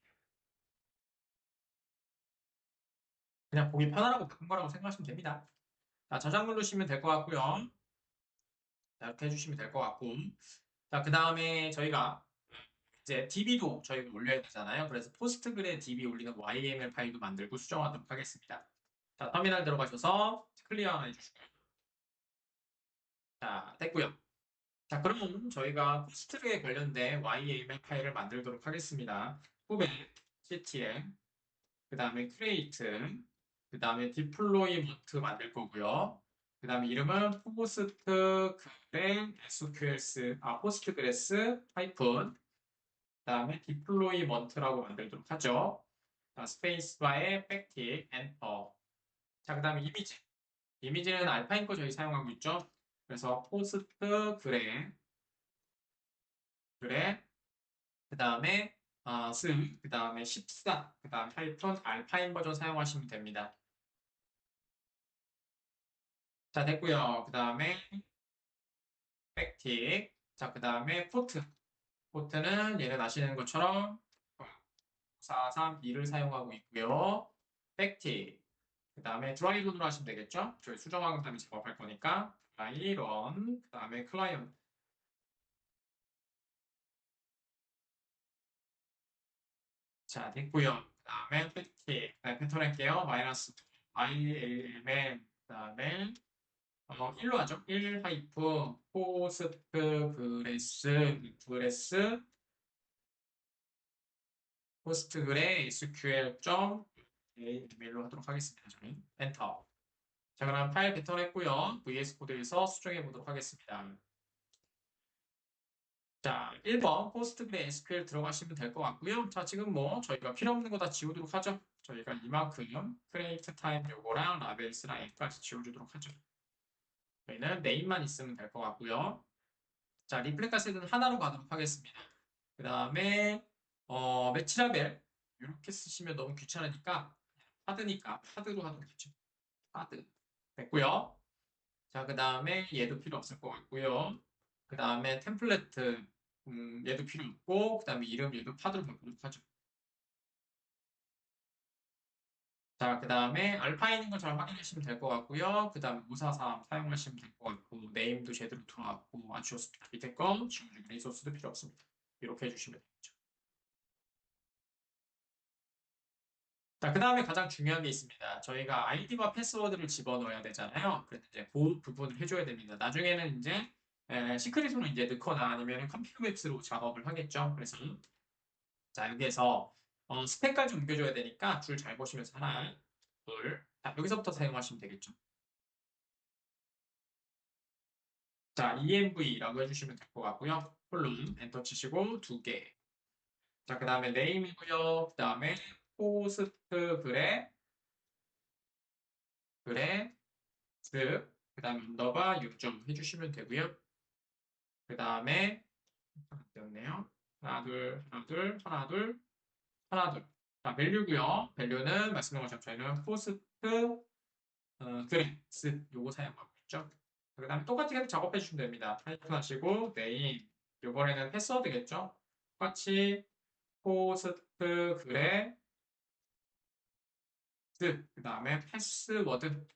그냥 보기 편하라고 바꾼 거라고 생각하시면 됩니다. 자, 저장 누르시면 될 것 같고요. 자, 이렇게 해주시면 될 것 같고 자, 그 다음에 저희가 이제 DB도 저희가 올려야 되잖아요. 그래서 포스트그레 DB 올리는 YML 파일도 만들고 수정하도록 하겠습니다. 자, 터미널 들어가셔서 클리어 해주시고요. 자, 됐고요. 자, 그럼 저희가 포스트그레에 관련된 YML 파일을 만들도록 하겠습니다. 후배, CTL, 그 다음에 create, 그 다음에 deployment 만들 거고요. 그 다음에 이름은 포스트그레스 하이픈 그 다음에 deployment라고 만들도록 하죠. 자, 스페이스바에 백틱, 엔터. 자, 그 다음에 이미지. 이미지는 알파인 거 저희 사용하고 있죠. 그래서 포스트 그래. 그 다음에 그 다음에 14, 그 다음 하이픈 알파인 버전 사용하시면 됩니다. 자, 됐고요. 그 다음에 백틱. 자, 그 다음에 포트. 포트는 얘는 아시는 것처럼 432를 사용하고 있고요. 백틱. 그 다음에 드라이런으로 하시면 되겠죠? 저희 수정하고 다음에 작업할 거니까 드라이런, 그 다음에 클라이언트. 자, 됐고요. 그 다음에 패티, 패턴 할게요. 마이너스 ILMN, 그 다음에 1로 하죠. 1 하이프 포스트 그레스 포스트 그레 SQL 점 메일로 하도록 하겠습니다. 저는 엔터. 자, 그럼 파일 패턴 했고요. VS 코드에서 수정해 보도록 하겠습니다. 자, 1번 포스트그레 SQL 들어가시면 될 것 같고요. 자, 지금 뭐 저희가 필요 없는 거 다 지우도록 하죠. 저희가 이만큼 create time 요거랑 라벨스랑 A까지 지워주도록 하죠. 저희는 네임만 있으면 될 것 같고요. 자, 리플레카 셋은 하나로 가도록 하겠습니다. 그 다음에 매치 라벨 이렇게 쓰시면 너무 귀찮으니까 파드니까 파드로 하도록 하죠. 파드 됐고요. 자, 그 다음에 얘도 필요 없을 것 같고요. 그 다음에 템플레트 얘도 필요 없고 그 다음에 이름 얘도 파드로 바꾸도록 하죠. 자, 그 다음에 알파인인 거 잘 확인하시면 될 것 같고요. 그 다음에 543 사용하시면 될 것 같고 네임도 제대로 들어왔고 안 지웠습니다. 밑에 건 지워주기 리소스도 필요 없습니다. 이렇게 해주시면 되겠죠. 자, 그 다음에 가장 중요한 게 있습니다. 저희가 아이디와 패스워드를 집어넣어야 되잖아요. 그래서 이제 그 부분을 해줘야 됩니다. 나중에는 이제 시크릿으로 이제 넣거나 아니면 컴퓨터 웹스로 작업을 하겠죠. 그래서 자, 여기에서 스펙까지 옮겨줘야 되니까 줄 잘 보시면서 하나, 둘, 자, 여기서부터 사용하시면 되겠죠. 자, env라고 해주시면 될 것 같고요. 콜론 엔터 치시고 두 개. 자, 그 다음에 네임이고요. 그 다음에 포스트 그래, 그 다음에 언더바 6점 해주시면 되고요. 그 다음에 되었네요. 하나, 둘, 하나, 둘, 하나, 둘, 하나, 둘. 자, 밸류고요. 밸류는 말씀드린 것처럼 저희는 포스트 그래스 요거 사용하고 있죠. 그 다음에 똑같이 계속 작업해 주시면 됩니다. 타이틀 하시고 네임 요번에는 패스워드겠죠. 똑같이 포스트 그래스 그 다음에 패스워드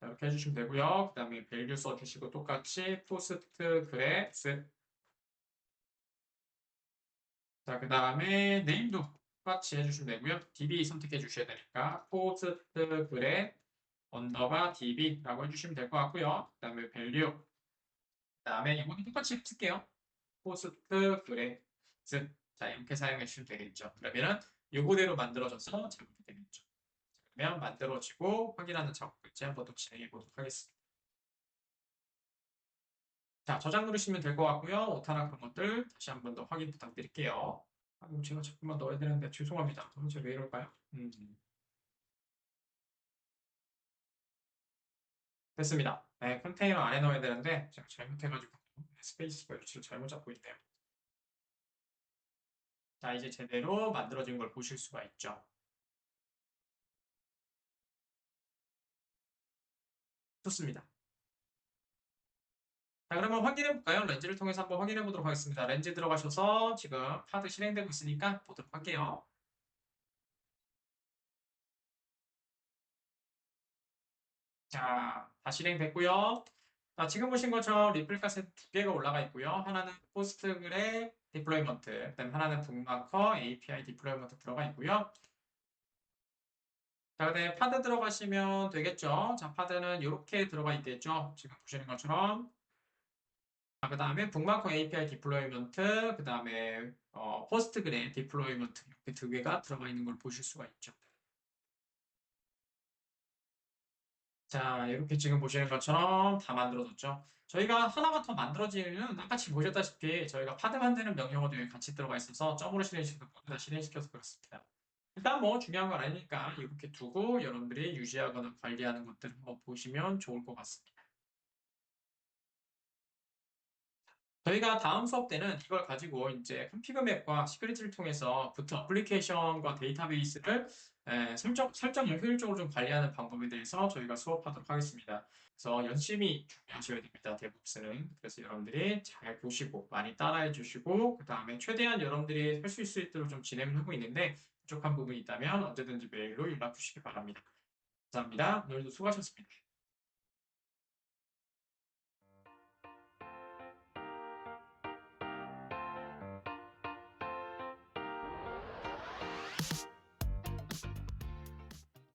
이렇게 해주시면 되고요. 그 다음에 밸류 써주시고 똑같이 포스트 그래스 자, 그 다음에 네임도 똑같이 해주시면 되고요. DB 선택해 주셔야 되니까 포스트 그래 언더바 db라고 해주시면 될 것 같고요. 그 다음에 value, 그 다음에 이거는 똑같이 쓸게요. 포스트 그래스. 자, 이렇게 사용해 주시면 되겠죠. 그러면은 요거대로 만들어져서 작업이 되겠죠. 그러면 만들어지고 확인하는 작업까지 한번 더 진행해 보도록 하겠습니다. 자, 저장 누르시면 될 것 같고요. 오타나 그런 것들 다시 한번 더 확인 부탁드릴게요. 아이고, 제가 자꾸만 넣어야 되는데 죄송합니다. 도대체 왜 이럴까요? 됐습니다. 네, 컨테이너 안에 넣어야 되는데 제가 잘못해가지고 스페이스바 위치를 잘못 잡고 있네요. 자, 이제 제대로 만들어진 걸 보실 수가 있죠. 좋습니다. 자, 그러면 확인해 볼까요? 렌즈를 통해서 한번 확인해 보도록 하겠습니다. 렌즈 들어가셔서 지금 파드 실행되고 있으니까 보도록 할게요. 자, 다 실행됐고요. 자, 지금 보신 것처럼 리플 카셋 두 개가 올라가 있고요. 하나는 포스트그래 디플로이먼트, 그다음 하나는 북마커 API 디플로이먼트 들어가 있고요. 자, 그다음에 파드 들어가시면 되겠죠. 자, 파드는 이렇게 들어가 있겠죠. 지금 보시는 것처럼. 그 다음에 북마커 API 디플로이먼트, 그 다음에 포스트그래 디플로이먼트 이렇게 두 개가 들어가 있는 걸 보실 수가 있죠. 자, 이렇게 지금 보시는 것처럼 다 만들어졌죠. 저희가 하나가 더 만들어지는 똑같이 보셨다시피 저희가 파드 만드는 명령어도 여기 같이 들어가 있어서 점으로 실행시켜서 모두 다 실행시켜서 그렇습니다. 일단 뭐 중요한 건 아니니까 이렇게 두고 여러분들이 유지하거나 관리하는 것들 한번 보시면 좋을 것 같습니다. 저희가 다음 수업 때는 이걸 가지고 이제 컨피그 맵과 시크릿을 통해서 부트 어플리케이션과 데이터베이스를 설정을 효율적으로 좀 관리하는 방법에 대해서 저희가 수업하도록 하겠습니다. 그래서 열심히 준비하셔야 됩니다. 데브옵스는. 그래서 여러분들이 잘 보시고 많이 따라해 주시고 그 다음에 최대한 여러분들이 할 수 있을 수 있도록 좀 진행을 하고 있는데 부족한 부분이 있다면 언제든지 메일로 연락 주시기 바랍니다. 감사합니다. 오늘도 수고하셨습니다.